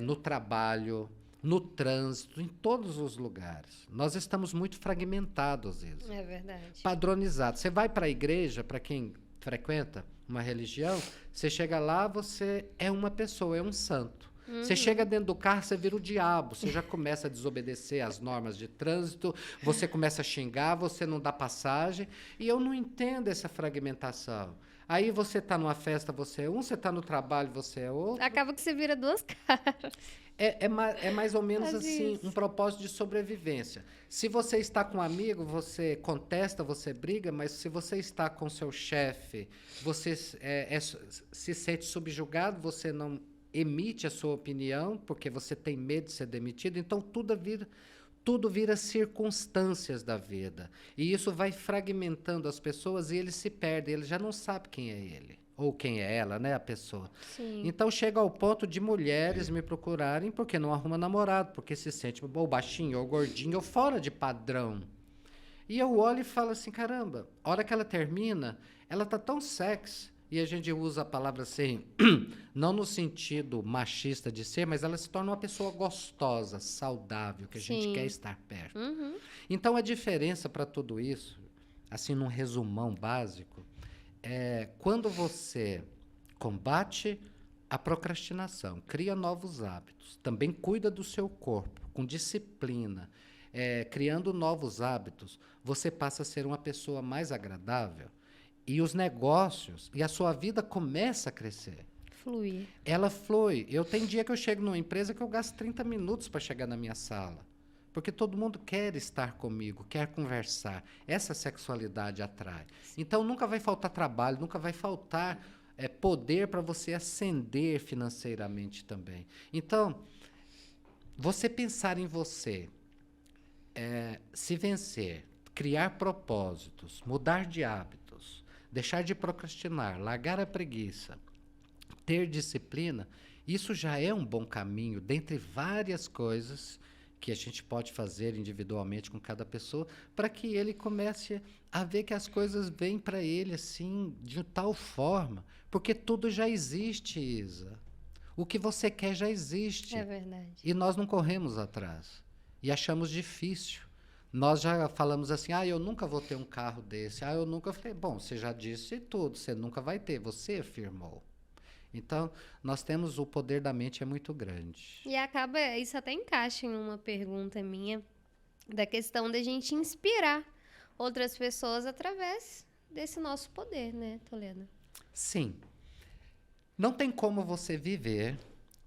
no trabalho, no trânsito, em todos os lugares. Nós estamos muito fragmentados, Isa. É verdade. Padronizados. Você vai para a igreja, para quem frequenta uma religião, você chega lá, você é uma pessoa, é um santo. Você chega dentro do carro, você vira o diabo, você já começa a desobedecer às normas de trânsito, você começa a xingar, você não dá passagem, e eu não entendo essa fragmentação. Aí você está numa festa, você é um, você está no trabalho, você é outro. Acaba que você vira duas caras. É mais ou menos Faz assim, isso. um propósito de sobrevivência. Se você está com um amigo, você contesta, você briga, mas se você está com seu chefe, você se sente subjugado, você não emite a sua opinião, porque você tem medo de ser demitido, então tudo vira circunstâncias da vida. E isso vai fragmentando as pessoas e eles se perdem, eles já não sabem quem é ele, ou quem é ela, né, a pessoa. Sim. Então chega ao ponto de mulheres me procurarem porque não arruma namorado, porque se sente ou baixinho, ou gordinho, ou fora de padrão. E eu olho e falo assim, caramba, a hora que ela termina, ela tá tão sexy, e a gente usa a palavra assim, não no sentido machista de ser, mas ela se torna uma pessoa gostosa, saudável, que a gente Sim. quer estar perto. Então a diferença para tudo isso, assim num resumão básico, é quando você combate a procrastinação, cria novos hábitos, também cuida do seu corpo, com disciplina, criando novos hábitos, você passa a ser uma pessoa mais agradável e os negócios e a sua vida começa a crescer. Fluir. Ela flui. Eu tenho dia que eu chego numa empresa que eu gasto 30 minutos para chegar na minha sala. Porque todo mundo quer estar comigo, quer conversar. Essa sexualidade atrai. Então, nunca vai faltar trabalho, nunca vai faltar poder para você ascender financeiramente também. Então, você pensar em você, se vencer, criar propósitos, mudar de hábitos, deixar de procrastinar, largar a preguiça, ter disciplina, isso já é um bom caminho, dentre várias coisas que a gente pode fazer individualmente com cada pessoa, para que ele comece a ver que as coisas vêm para ele assim, de tal forma, porque tudo já existe, Isa. O que você quer já existe. É verdade. E nós não corremos atrás. E achamos difícil. Nós já falamos assim, eu nunca vou ter um carro desse. Eu nunca. Eu falei, bom, você já disse tudo, você nunca vai ter, você afirmou. Então, nós temos o poder da mente é muito grande. E acaba, isso até encaixa em uma pergunta minha, da questão da gente inspirar outras pessoas através desse nosso poder, né, Toledo? Sim. Não tem como você viver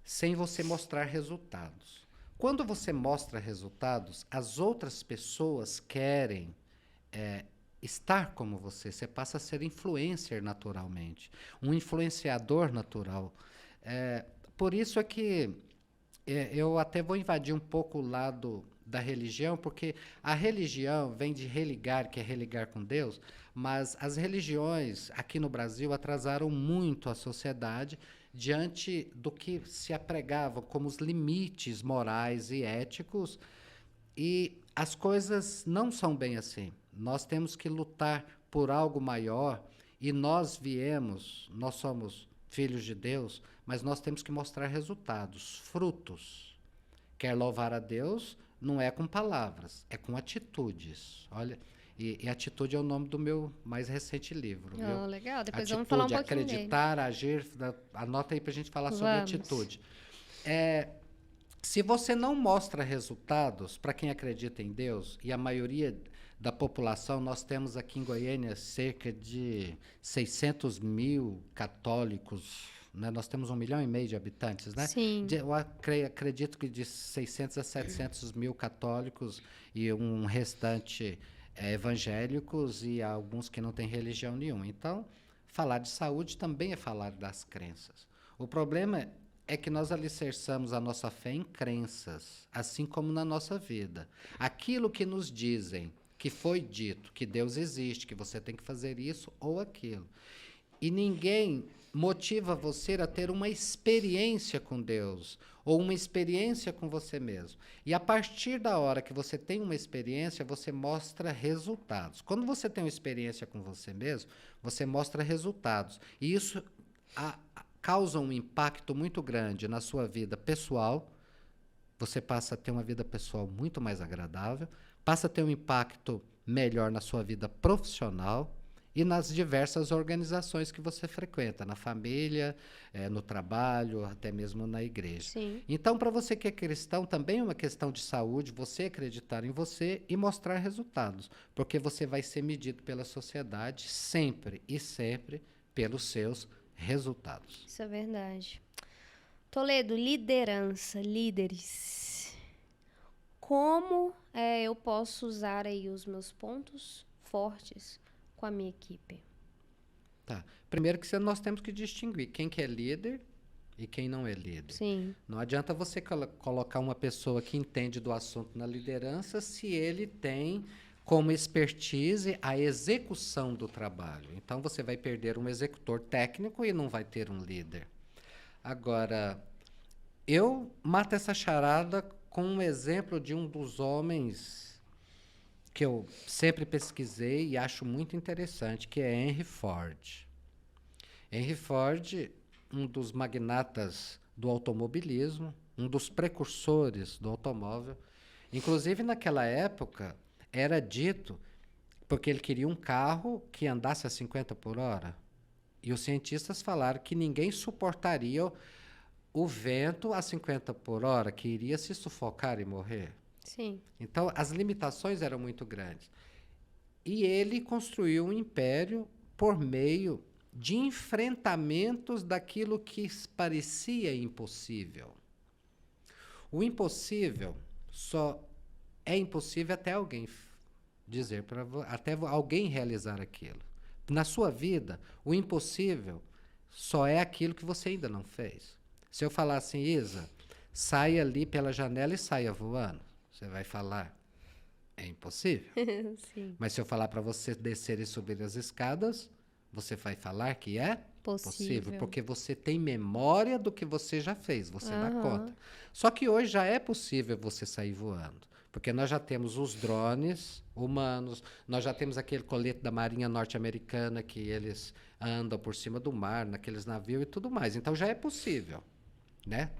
sem você mostrar resultados. Quando você mostra resultados, as outras pessoas querem estar como você. Você passa a ser influencer naturalmente, um influenciador natural. Por isso é que eu até vou invadir um pouco o lado da religião, porque a religião vem de religar, que é religar com Deus, mas as religiões aqui no Brasil atrasaram muito a sociedade diante do que se apregava como os limites morais e éticos, e as coisas não são bem assim. Nós temos que lutar por algo maior E nós somos filhos de Deus, mas nós temos que mostrar resultados, frutos. Quer louvar a Deus, não é com palavras, é com atitudes. Olha, e atitude é o nome do meu mais recente livro. Viu? Legal, depois Atitude, vamos falar um pouquinho acreditar, agir. Anota aí para a gente falar sobre Vamos. atitude. Se você não mostra resultados, para quem acredita em Deus, e a maioria da população, nós temos aqui em Goiânia cerca de 600 mil católicos, né? Nós temos 1,5 milhão de habitantes, né? Sim. Eu acredito que de 600 a 700 mil católicos e um restante evangélicos e alguns que não têm religião nenhuma. Então, falar de saúde também é falar das crenças. O problema é que nós alicerçamos a nossa fé em crenças, assim como na nossa vida. Aquilo que nos dizem, que foi dito, que Deus existe, que você tem que fazer isso ou aquilo. E ninguém motiva você a ter uma experiência com Deus ou uma experiência com você mesmo. E a partir da hora que você tem uma experiência, você mostra resultados. Quando você tem uma experiência com você mesmo, você mostra resultados. E isso causa um impacto muito grande na sua vida pessoal. Você passa a ter uma vida pessoal muito mais agradável, passa a ter um impacto melhor na sua vida profissional e nas diversas organizações que você frequenta, na família, no trabalho, até mesmo na igreja. Sim. Então, para você que é cristão, também é uma questão de saúde, você acreditar em você e mostrar resultados, porque você vai ser medido pela sociedade sempre e sempre pelos seus resultados. Isso é verdade. Toledo, liderança, líderes. Como eu posso usar aí os meus pontos fortes com a minha equipe? Tá. Primeiro que nós temos que distinguir quem que é líder e quem não é líder. Sim. Não adianta você colocar uma pessoa que entende do assunto na liderança se ele tem como expertise a execução do trabalho. Então, você vai perder um executor técnico e não vai ter um líder. Agora, eu mato essa charada com um exemplo de um dos homens que eu sempre pesquisei e acho muito interessante, que é Henry Ford. Henry Ford, um dos magnatas do automobilismo, um dos precursores do automóvel. Inclusive, naquela época, era dito porque ele queria um carro que andasse a 50 por hora. E os cientistas falaram que ninguém suportaria o vento a 50 por hora, que iria se sufocar e morrer. Sim. Então, as limitações eram muito grandes. E ele construiu um império por meio de enfrentamentos daquilo que parecia impossível. O impossível só é impossível até alguém dizer até alguém realizar aquilo. Na sua vida, o impossível só é aquilo que você ainda não fez. Se eu falar assim, Isa, saia ali pela janela e saia voando, você vai falar, é impossível. Sim. Mas se eu falar para você descer e subir as escadas, você vai falar que é possível, porque você tem memória do que você já fez, você dá conta. Só que hoje já é possível você sair voando. Porque nós já temos os drones humanos, nós já temos aquele colete da Marinha Norte-Americana que eles andam por cima do mar, naqueles navios e tudo mais. Então já é possível, né?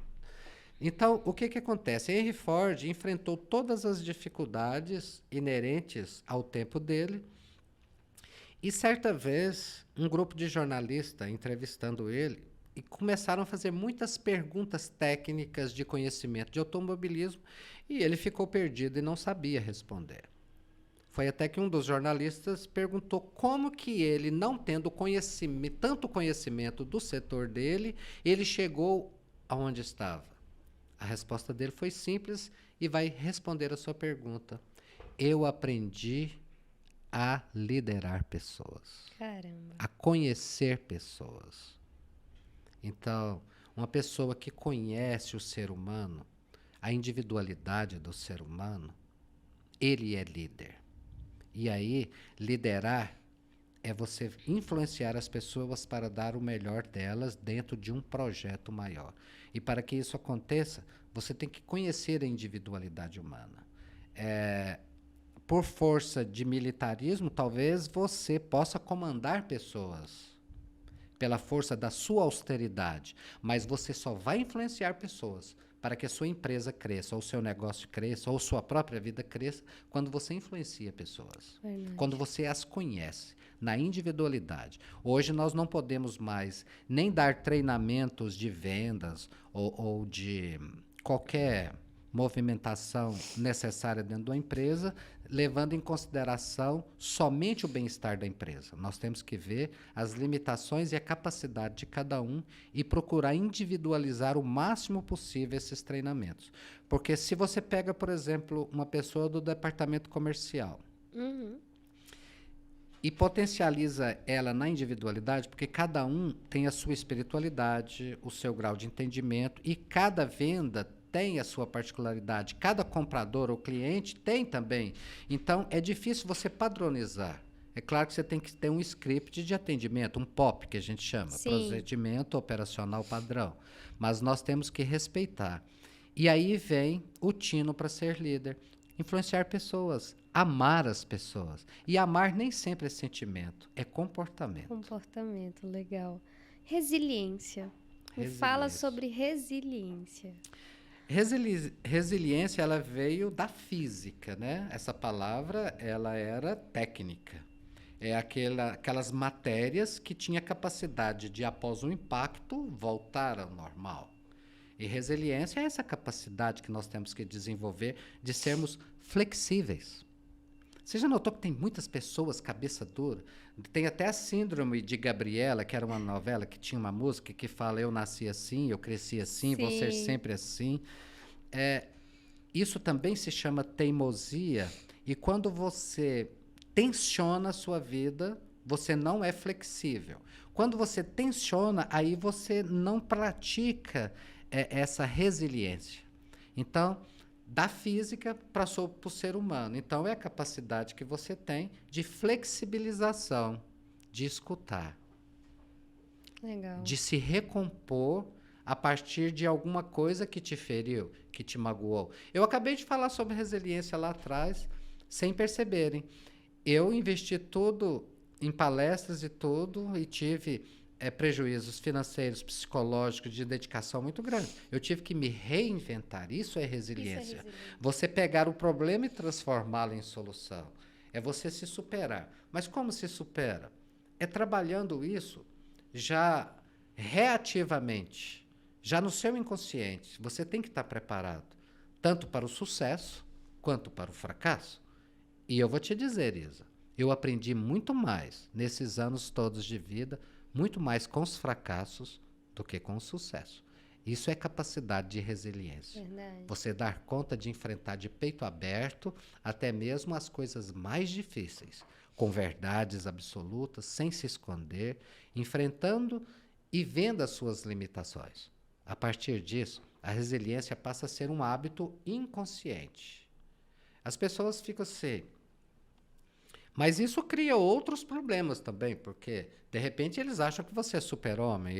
Então, o que acontece? Henry Ford enfrentou todas as dificuldades inerentes ao tempo dele e, certa vez, um grupo de jornalistas entrevistando ele e começaram a fazer muitas perguntas técnicas de conhecimento de automobilismo e ele ficou perdido e não sabia responder. Foi até que um dos jornalistas perguntou como que ele, não tendo tanto conhecimento do setor dele, ele chegou aonde estava. A resposta dele foi simples e vai responder a sua pergunta. Eu aprendi a liderar pessoas. Caramba. A conhecer pessoas. Então, uma pessoa que conhece o ser humano, a individualidade do ser humano, ele é líder. E aí, liderar é você influenciar as pessoas para dar o melhor delas dentro de um projeto maior. E para que isso aconteça, você tem que conhecer a individualidade humana. por força de militarismo, talvez você possa comandar pessoas pela força da sua austeridade, mas você só vai influenciar pessoas para que a sua empresa cresça, ou o seu negócio cresça, ou sua própria vida cresça, quando você influencia pessoas. Verdade. Quando você as conhece, na individualidade. Hoje nós não podemos mais nem dar treinamentos de vendas ou de qualquer movimentação necessária dentro da empresa, levando em consideração somente o bem-estar da empresa. Nós temos que ver as limitações e a capacidade de cada um e procurar individualizar o máximo possível esses treinamentos. Porque se você pega, por exemplo, uma pessoa do departamento comercial, e potencializa ela na individualidade, porque cada um tem a sua espiritualidade, o seu grau de entendimento, e cada venda tem a sua particularidade. Cada comprador ou cliente tem também. Então, é difícil você padronizar. É claro que você tem que ter um script de atendimento, um POP, que a gente chama, Sim. Procedimento Operacional Padrão. Mas nós temos que respeitar. E aí vem o tino para ser líder. Influenciar pessoas, amar as pessoas. E amar nem sempre é sentimento, é comportamento. Comportamento, legal. Resiliência. Me fala sobre resiliência. Resiliência, ela veio da física, né? Essa palavra, ela era técnica. É aquelas matérias que tinha capacidade de, após um impacto, voltar ao normal. E resiliência é essa capacidade que nós temos que desenvolver de sermos flexíveis. Você já notou que tem muitas pessoas cabeça dura? Tem até a síndrome de Gabriela, que era uma novela que tinha uma música que fala: eu nasci assim, eu cresci assim, vou ser sempre assim. Isso também se chama teimosia. E quando você tensiona a sua vida, você não é flexível. Quando você tensiona, aí você não pratica essa resiliência. Então, da física para o ser humano. Então, é a capacidade que você tem de flexibilização, de escutar. Legal. De se recompor a partir de alguma coisa que te feriu, que te magoou. Eu acabei de falar sobre resiliência lá atrás, sem perceberem. Eu investi tudo em palestras e tudo, e tive prejuízos financeiros, psicológicos, de dedicação muito grande. Eu tive que me reinventar. Isso é resiliência. Você pegar o problema e transformá-lo em solução. É você se superar. Mas como se supera? É trabalhando isso já reativamente, já no seu inconsciente. Você tem que estar preparado, tanto para o sucesso quanto para o fracasso. E eu vou te dizer, Isa, eu aprendi muito mais nesses anos todos de vida, muito mais com os fracassos do que com o sucesso. Isso é capacidade de resiliência. Verdade. Você dar conta de enfrentar de peito aberto até mesmo as coisas mais difíceis, com verdades absolutas, sem se esconder, enfrentando e vendo as suas limitações. A partir disso, a resiliência passa a ser um hábito inconsciente. As pessoas ficam assim. Mas isso cria outros problemas também, porque, de repente, eles acham que você é super-homem.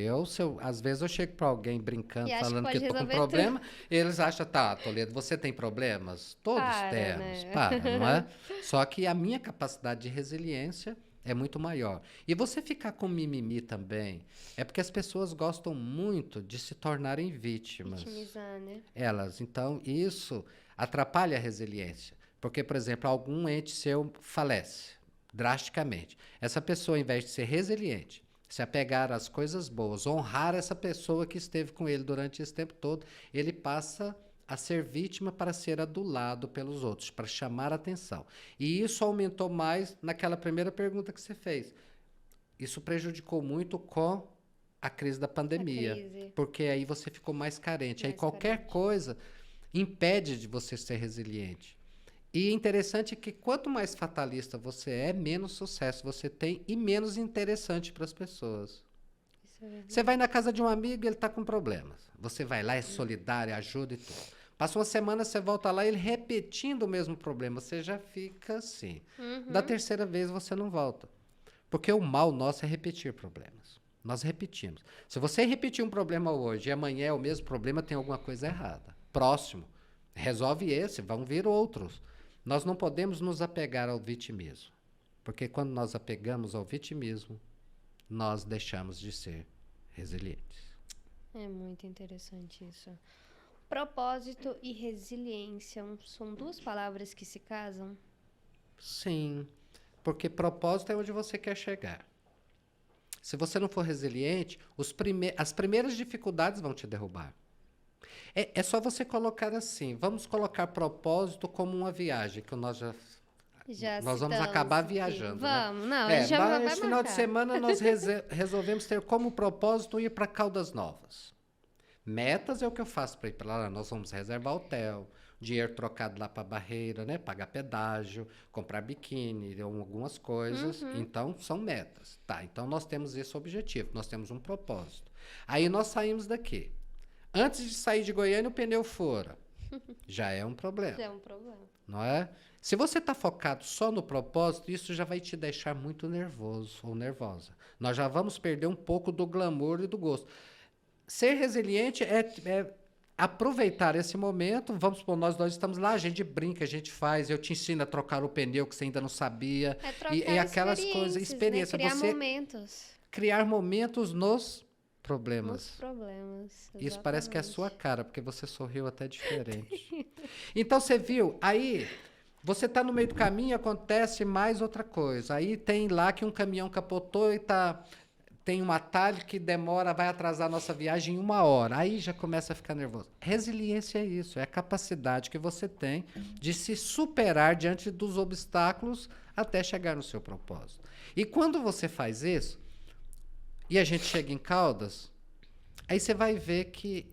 Às vezes, eu chego para alguém brincando, falando que estou com problema, eles acham, tá, Toledo, você tem problemas? Todos temos, né? Não é? Só que a minha capacidade de resiliência é muito maior. E você ficar com mimimi também, é porque as pessoas gostam muito de se tornarem vítimas. Vitimizar, né? Então, isso atrapalha a resiliência. Porque, por exemplo, algum ente seu falece drasticamente. Essa pessoa, ao invés de ser resiliente, se apegar às coisas boas, honrar essa pessoa que esteve com ele durante esse tempo todo, ele passa a ser vítima para ser adulado pelos outros, para chamar a atenção. E isso aumentou mais naquela primeira pergunta que você fez. Isso prejudicou muito com a crise da pandemia, porque aí você ficou mais carente. Aí qualquer coisa impede de você ser resiliente. E interessante é que quanto mais fatalista você é, menos sucesso você tem e menos interessante para as pessoas. Você vai na casa de um amigo e ele está com problemas. Você vai lá, é solidário, ajuda e tudo. Passa uma semana, você volta lá, ele repetindo o mesmo problema. Você já fica assim. Da terceira vez você não volta. Porque o mal nosso é repetir problemas. Nós repetimos. Se você repetir um problema hoje e amanhã é o mesmo problema, tem alguma coisa errada. Próximo. Resolve esse, vão vir outros. Nós não podemos nos apegar ao vitimismo, porque quando nós apegamos ao vitimismo, nós deixamos de ser resilientes. É muito interessante isso. Propósito e resiliência são duas palavras que se casam? Sim, porque propósito é onde você quer chegar. Se você não for resiliente, as primeiras dificuldades vão te derrubar. É só você colocar assim, vamos colocar propósito como uma viagem, que nós vamos acabar viajando. Vamos, né? não, já vai Esse final de semana nós resolvemos ter como propósito ir para Caldas Novas. Metas é o que eu faço para ir para lá. Nós vamos reservar hotel, dinheiro trocado lá para Barreira, né? Pagar pedágio, comprar biquíni, algumas coisas. Então, são metas. Tá, então nós temos esse objetivo, nós temos um propósito. Aí nós saímos daqui. Antes de sair de Goiânia, o pneu fura. Já é um problema. Já é um problema. Não é? Se você está focado só no propósito, isso já vai te deixar muito nervoso ou nervosa. Nós já vamos perder um pouco do glamour e do gosto. Ser resiliente é aproveitar esse momento. Vamos supor, nós dois estamos lá, a gente brinca, a gente faz, eu te ensino a trocar o pneu que você ainda não sabia. É trocar E aquelas coisas, experiência. Né? Criar você momentos. Criar momentos nos problemas. Nos problemas. Exatamente. Isso parece que é a sua cara, porque você sorriu até diferente. Então, você viu, aí você está no meio do caminho e acontece mais outra coisa. Aí tem lá que um caminhão capotou e tem um atalho que demora, vai atrasar a nossa viagem em 1 hora. Aí já começa a ficar nervoso. Resiliência é isso, é a capacidade que você tem de se superar diante dos obstáculos até chegar no seu propósito. E quando você faz isso, e a gente chega em Caldas, aí você vai ver que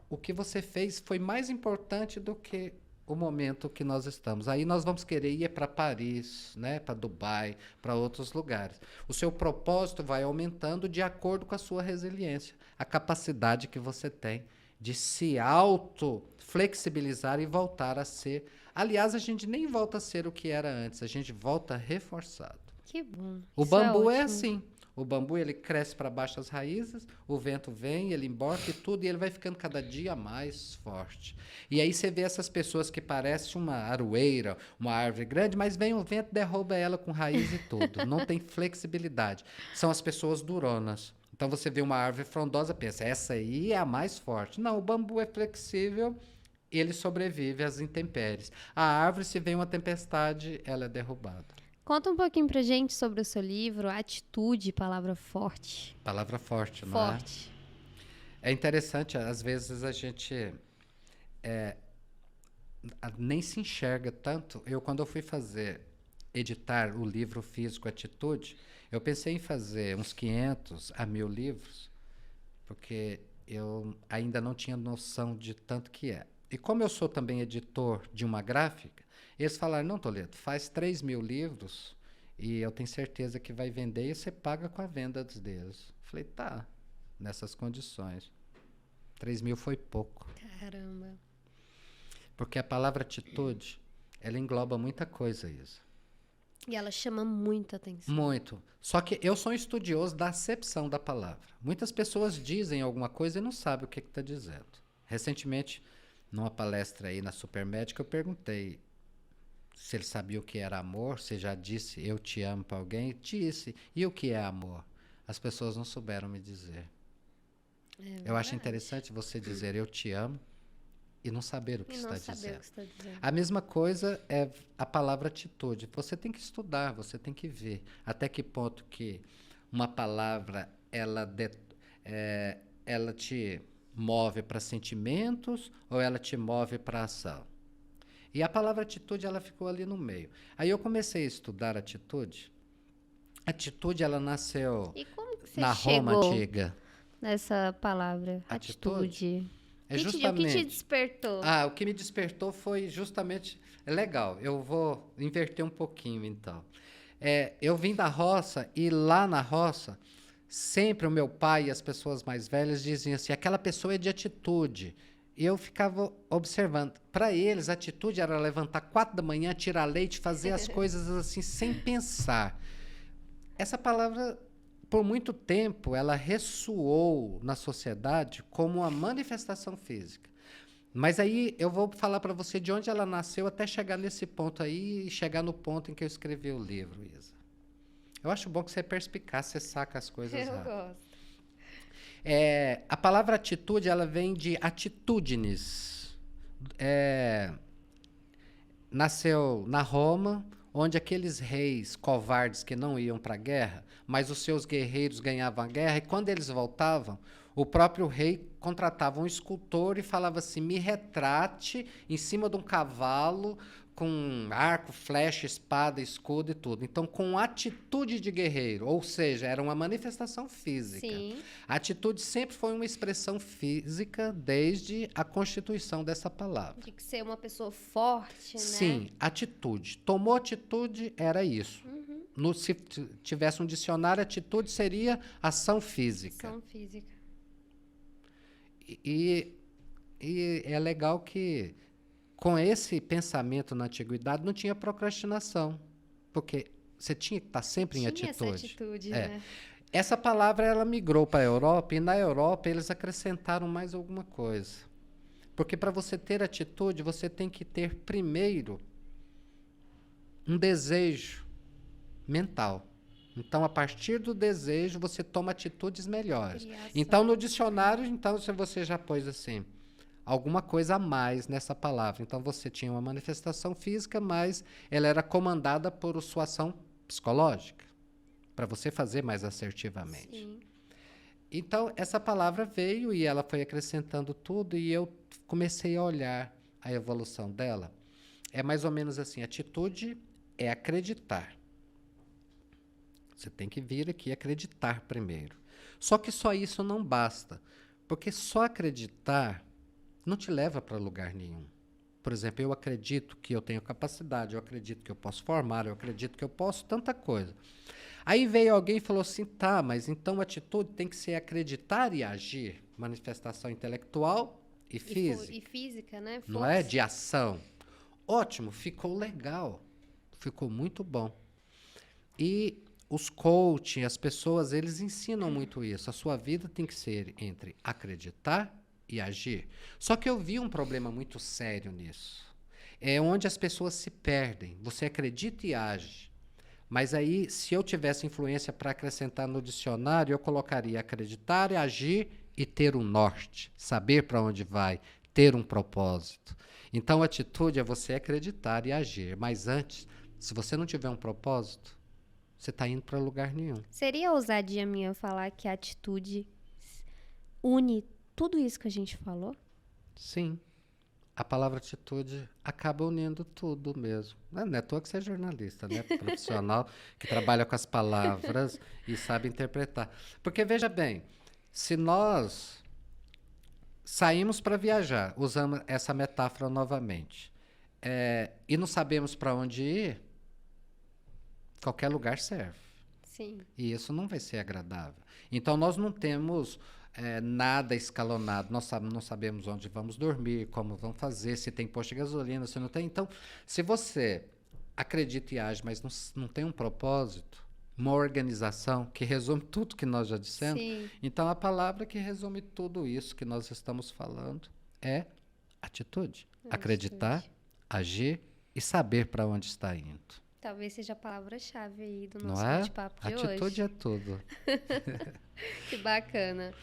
o que você fez foi mais importante do que o momento que nós estamos. Aí nós vamos querer ir para Paris, né, para Dubai, para outros lugares. O seu propósito vai aumentando de acordo com a sua resiliência, a capacidade que você tem de se auto-flexibilizar e voltar a ser. Aliás, a gente nem volta a ser o que era antes, a gente volta reforçado. Que bom. O bambu é assim. O bambu, ele cresce para baixo das raízes, o vento vem, ele emborca e tudo, e ele vai ficando cada dia mais forte. E aí você vê essas pessoas que parecem uma aroeira, uma árvore grande, mas vem o vento, derruba ela com raiz e tudo. Não tem flexibilidade. São as pessoas duronas. Então você vê uma árvore frondosa, pensa, essa aí é a mais forte. Não, o bambu é flexível, ele sobrevive às intempéries. A árvore, se vem uma tempestade, ela é derrubada. Conta um pouquinho pra gente sobre o seu livro, Atitude, palavra forte. Palavra forte, não é? Forte. É interessante, às vezes a gente nem se enxerga tanto. Quando eu fui editar o livro físico Atitude, eu pensei em fazer uns 500 a 1000 livros, porque eu ainda não tinha noção de tanto que é. E como eu sou também editor de uma gráfica, eles falaram, não, Toledo, faz 3.000 livros e eu tenho certeza que vai vender e você paga com a venda deles. Falei, tá, nessas condições. 3.000 foi pouco. Caramba. Porque a palavra atitude, ela engloba muita coisa, Isa. E ela chama muita atenção. Muito. Só que eu sou um estudioso da acepção da palavra. Muitas pessoas dizem alguma coisa e não sabem o que está dizendo. Recentemente, numa palestra aí na Supermédica, eu perguntei se ele sabia o que era amor. Você já disse eu te amo para alguém? Disse. E o que é amor? As pessoas não souberam me dizer. Eu acho interessante você dizer eu te amo e não saber o que está dizendo. A mesma coisa é a palavra atitude. Você tem que estudar, você tem que ver até que ponto que uma palavra ela te move para sentimentos ou ela te move para ação. E a palavra atitude, ela ficou ali no meio. Aí eu comecei a estudar atitude. Atitude, ela nasceu na Roma antiga. Nessa palavra, atitude. É justamente, o que te despertou? O que me despertou foi justamente... legal, eu vou inverter um pouquinho, então. Eu vim da roça e lá na roça, sempre o meu pai e as pessoas mais velhas diziam assim, aquela pessoa é de atitude. E eu ficava observando. Para eles, a atitude era levantar 4 da manhã, tirar leite, fazer as coisas assim, sem pensar. Essa palavra, por muito tempo, ela ressoou na sociedade como uma manifestação física. Mas aí eu vou falar para você de onde ela nasceu até chegar nesse ponto aí e chegar no ponto em que eu escrevi o livro, Isa. Eu acho bom que você é perspicaz, você saca as coisas Eu rápido. gosto. A palavra atitude, ela vem de atitudinis. É, nasceu na Roma, onde aqueles reis covardes que não iam para a guerra, mas os seus guerreiros ganhavam a guerra, e quando eles voltavam, o próprio rei contratava um escultor e falava assim: me retrate em cima de um cavalo com arco, flecha, espada, escudo e tudo. Então, com atitude de guerreiro, ou seja, era uma manifestação física. Sim. A atitude sempre foi uma expressão física desde a constituição dessa palavra. De que ser uma pessoa forte, né? Sim, atitude. Tomou atitude, era isso. Se tivesse um dicionário, atitude seria ação física. Ação física. E é legal que, com esse pensamento na antiguidade, não tinha procrastinação, porque você tinha que estar sempre em atitude. Tinha essa atitude, É. né? Essa palavra ela migrou para a Europa, e na Europa eles acrescentaram mais alguma coisa. Porque para você ter atitude, você tem que ter primeiro um desejo mental. Então, a partir do desejo, você toma atitudes melhores. Criação. Então, no dicionário, então, se você já pôs assim, alguma coisa a mais nessa palavra. Então, você tinha uma manifestação física, mas ela era comandada por sua ação psicológica, para você fazer mais assertivamente. Sim. Então, essa palavra veio e ela foi acrescentando tudo, e eu comecei a olhar a evolução dela. É mais ou menos assim: atitude é acreditar. Você tem que vir aqui acreditar primeiro. Só que só isso não basta, porque só acreditar não te leva para lugar nenhum. Por exemplo, eu acredito que eu tenho capacidade, eu acredito que eu posso formar, eu acredito que eu posso tanta coisa. Aí veio alguém e falou assim: tá, mas então a atitude tem que ser acreditar e agir. Manifestação intelectual e física. E física, né? Não é? De ação. Ótimo, ficou legal. Ficou muito bom. E os coaching, as pessoas, eles ensinam muito isso. A sua vida tem que ser entre acreditar e agir. Só que eu vi um problema muito sério nisso. É onde as pessoas se perdem. Você acredita e age. Mas aí, se eu tivesse influência para acrescentar no dicionário, eu colocaria acreditar, agir e ter um norte. Saber para onde vai, ter um propósito. Então, a atitude é você acreditar e agir. Mas antes, se você não tiver um propósito, você está indo para lugar nenhum. Seria ousadia minha falar que a atitude une tudo isso que a gente falou? Sim. A palavra atitude acaba unindo tudo mesmo. Não é à toa que você é jornalista, né? Profissional que trabalha com as palavras e sabe interpretar. Porque, veja bem, se nós saímos para viajar, usando essa metáfora novamente, e não sabemos para onde ir, qualquer lugar serve. Sim. E isso não vai ser agradável. Então, nós não temos nada escalonado. Nós não sabemos onde vamos dormir, como vamos fazer, se tem posto de gasolina, se não tem. Então, se você acredita e age, mas não tem um propósito, uma organização que resume tudo que nós já dissemos, Sim. então a palavra que resume tudo isso que nós estamos falando é atitude. Acreditar, agir e saber para onde está indo. Talvez seja a palavra-chave aí do Não nosso é? bate-papo de Atitude hoje. é tudo. Que bacana.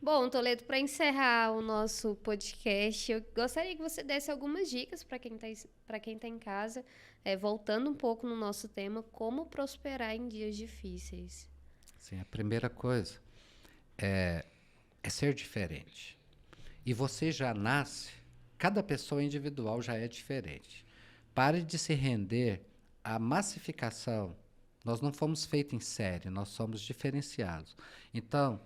Bom, Toledo, para encerrar o nosso podcast, eu gostaria que você desse algumas dicas para quem tá em casa, voltando um pouco no nosso tema, como prosperar em dias difíceis. Sim, a primeira coisa é ser diferente. E você já nasce, cada pessoa individual já é diferente. Pare de se render à massificação. Nós não fomos feitos em série, nós somos diferenciados. Então,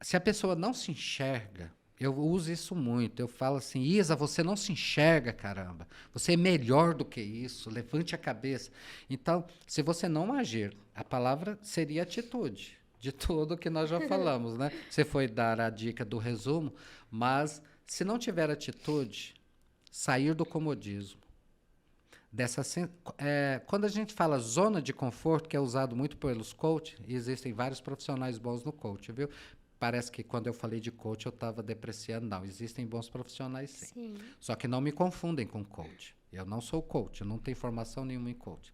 se a pessoa não se enxerga, eu uso isso muito, eu falo assim: Isa, você não se enxerga, caramba. Você é melhor do que isso, levante a cabeça. Então, se você não agir, a palavra seria atitude, de tudo que nós já falamos, né? Você foi dar a dica do resumo, mas se não tiver atitude, sair do comodismo. Quando a gente fala zona de conforto, que é usado muito pelos coaches, e existem vários profissionais bons no coaching, viu? parece que quando eu falei de coach eu estava depreciando. Não, existem bons profissionais sim. Sim. Só que não me confundem com coach. Eu não sou coach, eu não tenho formação nenhuma em coach.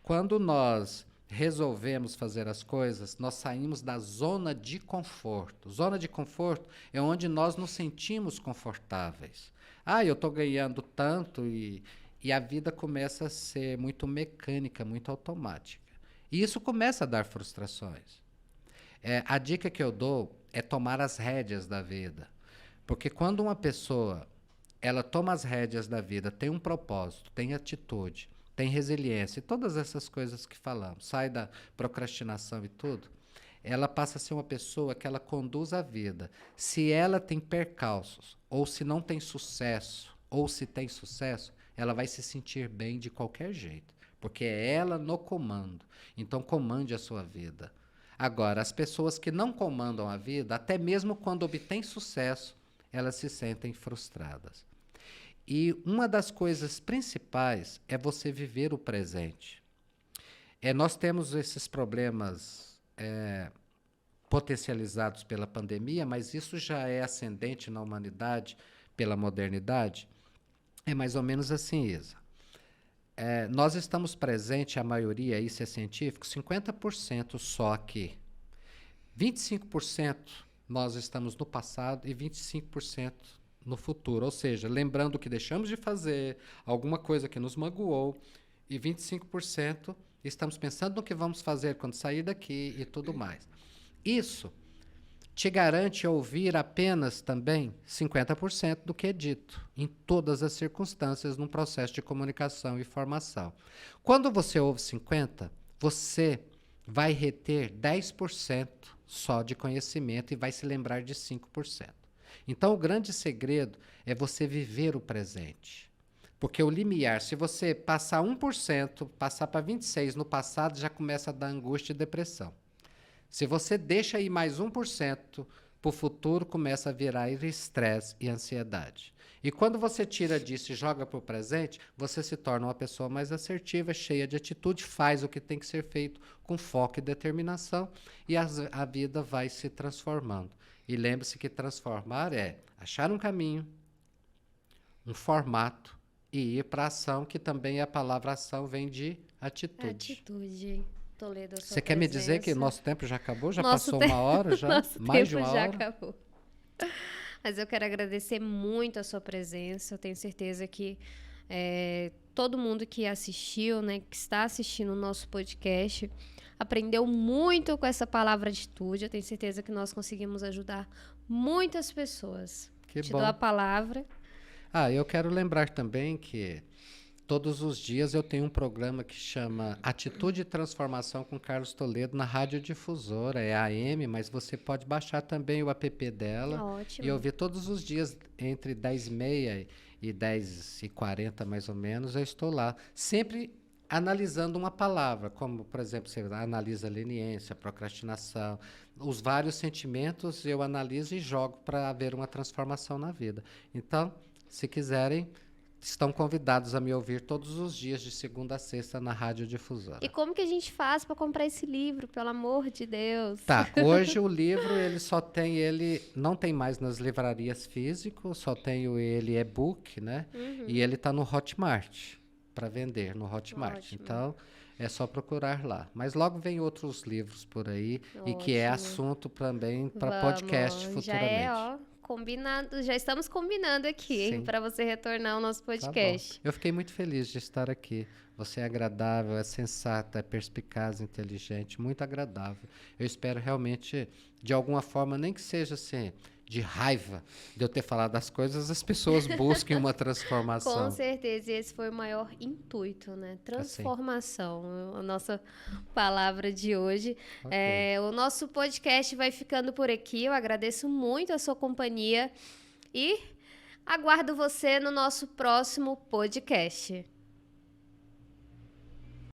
Quando nós resolvemos fazer as coisas, nós saímos da zona de conforto. Zona de conforto é onde nós nos sentimos confortáveis. Eu estou ganhando tanto e a vida começa a ser muito mecânica, muito automática. E isso começa a dar frustrações. A dica que eu dou é tomar as rédeas da vida. Porque quando uma pessoa ela toma as rédeas da vida, tem um propósito, tem atitude, tem resiliência, e todas essas coisas que falamos, sai da procrastinação e tudo, ela passa a ser uma pessoa que ela conduz a vida. Se ela tem percalços, ou se não tem sucesso, ou se tem sucesso, ela vai se sentir bem de qualquer jeito, porque é ela no comando. Então, comande a sua vida. Agora, as pessoas que não comandam a vida, até mesmo quando obtêm sucesso, elas se sentem frustradas. E uma das coisas principais é você viver o presente. Nós temos esses problemas potencializados pela pandemia, mas isso já é ascendente na humanidade pela modernidade. É mais ou menos assim, Isa. Nós estamos presentes, a maioria, isso é científico, 50% só aqui. 25% nós estamos no passado e 25% no futuro. Ou seja, lembrando que deixamos de fazer, alguma coisa que nos magoou, e 25% estamos pensando no que vamos fazer quando sair daqui e tudo mais. Isso te garante ouvir apenas também 50% do que é dito, em todas as circunstâncias, num processo de comunicação e formação. Quando você ouve 50%, você vai reter 10% só de conhecimento e vai se lembrar de 5%. Então, o grande segredo é você viver o presente. Porque o limiar, se você passar 1%, passar para 26% no passado, já começa a dar angústia e depressão. Se você deixa aí mais 1% para o futuro, começa a virar estresse e ansiedade. E quando você tira disso e joga para o presente, você se torna uma pessoa mais assertiva, cheia de atitude, faz o que tem que ser feito com foco e determinação, e a vida vai se transformando. E lembre-se que transformar é achar um caminho, um formato e ir para a ação, que também a palavra ação vem de atitude. Atitude. Toledo, Você quer me dizer que nosso tempo já acabou? Já Nosso passou uma hora? Já? Mais de uma hora? Já acabou. Mas eu quero agradecer muito a sua presença. Eu tenho certeza que todo mundo que assistiu, né, que está assistindo o nosso podcast, aprendeu muito com essa palavra atitude. Eu tenho certeza que nós conseguimos ajudar muitas pessoas. Te dou a palavra. Eu quero lembrar também que todos os dias eu tenho um programa que chama Atitude e Transformação com Carlos Toledo na Radiodifusora, é AM, mas você pode baixar também o app dela. Ótimo. E ouvir todos os dias entre 10h30 e 10h40 mais ou menos, eu estou lá, sempre analisando uma palavra, como, por exemplo, você analisa a leniência, a procrastinação, os vários sentimentos eu analiso e jogo para haver uma transformação na vida. Então, se quiserem, estão convidados a me ouvir todos os dias, de segunda a sexta, na Radiodifusora. E como que a gente faz para comprar esse livro, pelo amor de Deus? Tá, hoje o livro, ele não tem mais nas livrarias físicas, só tenho ele e-book, né? Uhum. E ele está no Hotmart, para vender no Hotmart. Ótimo. Então, é só procurar lá. Mas logo vem outros livros por aí, ótimo, e que é assunto também para podcast futuramente. Já é, combinado, já estamos combinando aqui para você retornar ao nosso podcast. Tá bom. Eu fiquei muito feliz de estar aqui. Você é agradável, é sensata, é perspicaz, inteligente, muito agradável. Eu espero realmente, de alguma forma, nem que seja assim, de raiva de eu ter falado as coisas, as pessoas busquem uma transformação. Com certeza, e esse foi o maior intuito, né? Transformação, assim, a nossa palavra de hoje. Okay. O nosso podcast vai ficando por aqui. Eu agradeço muito a sua companhia e aguardo você no nosso próximo podcast.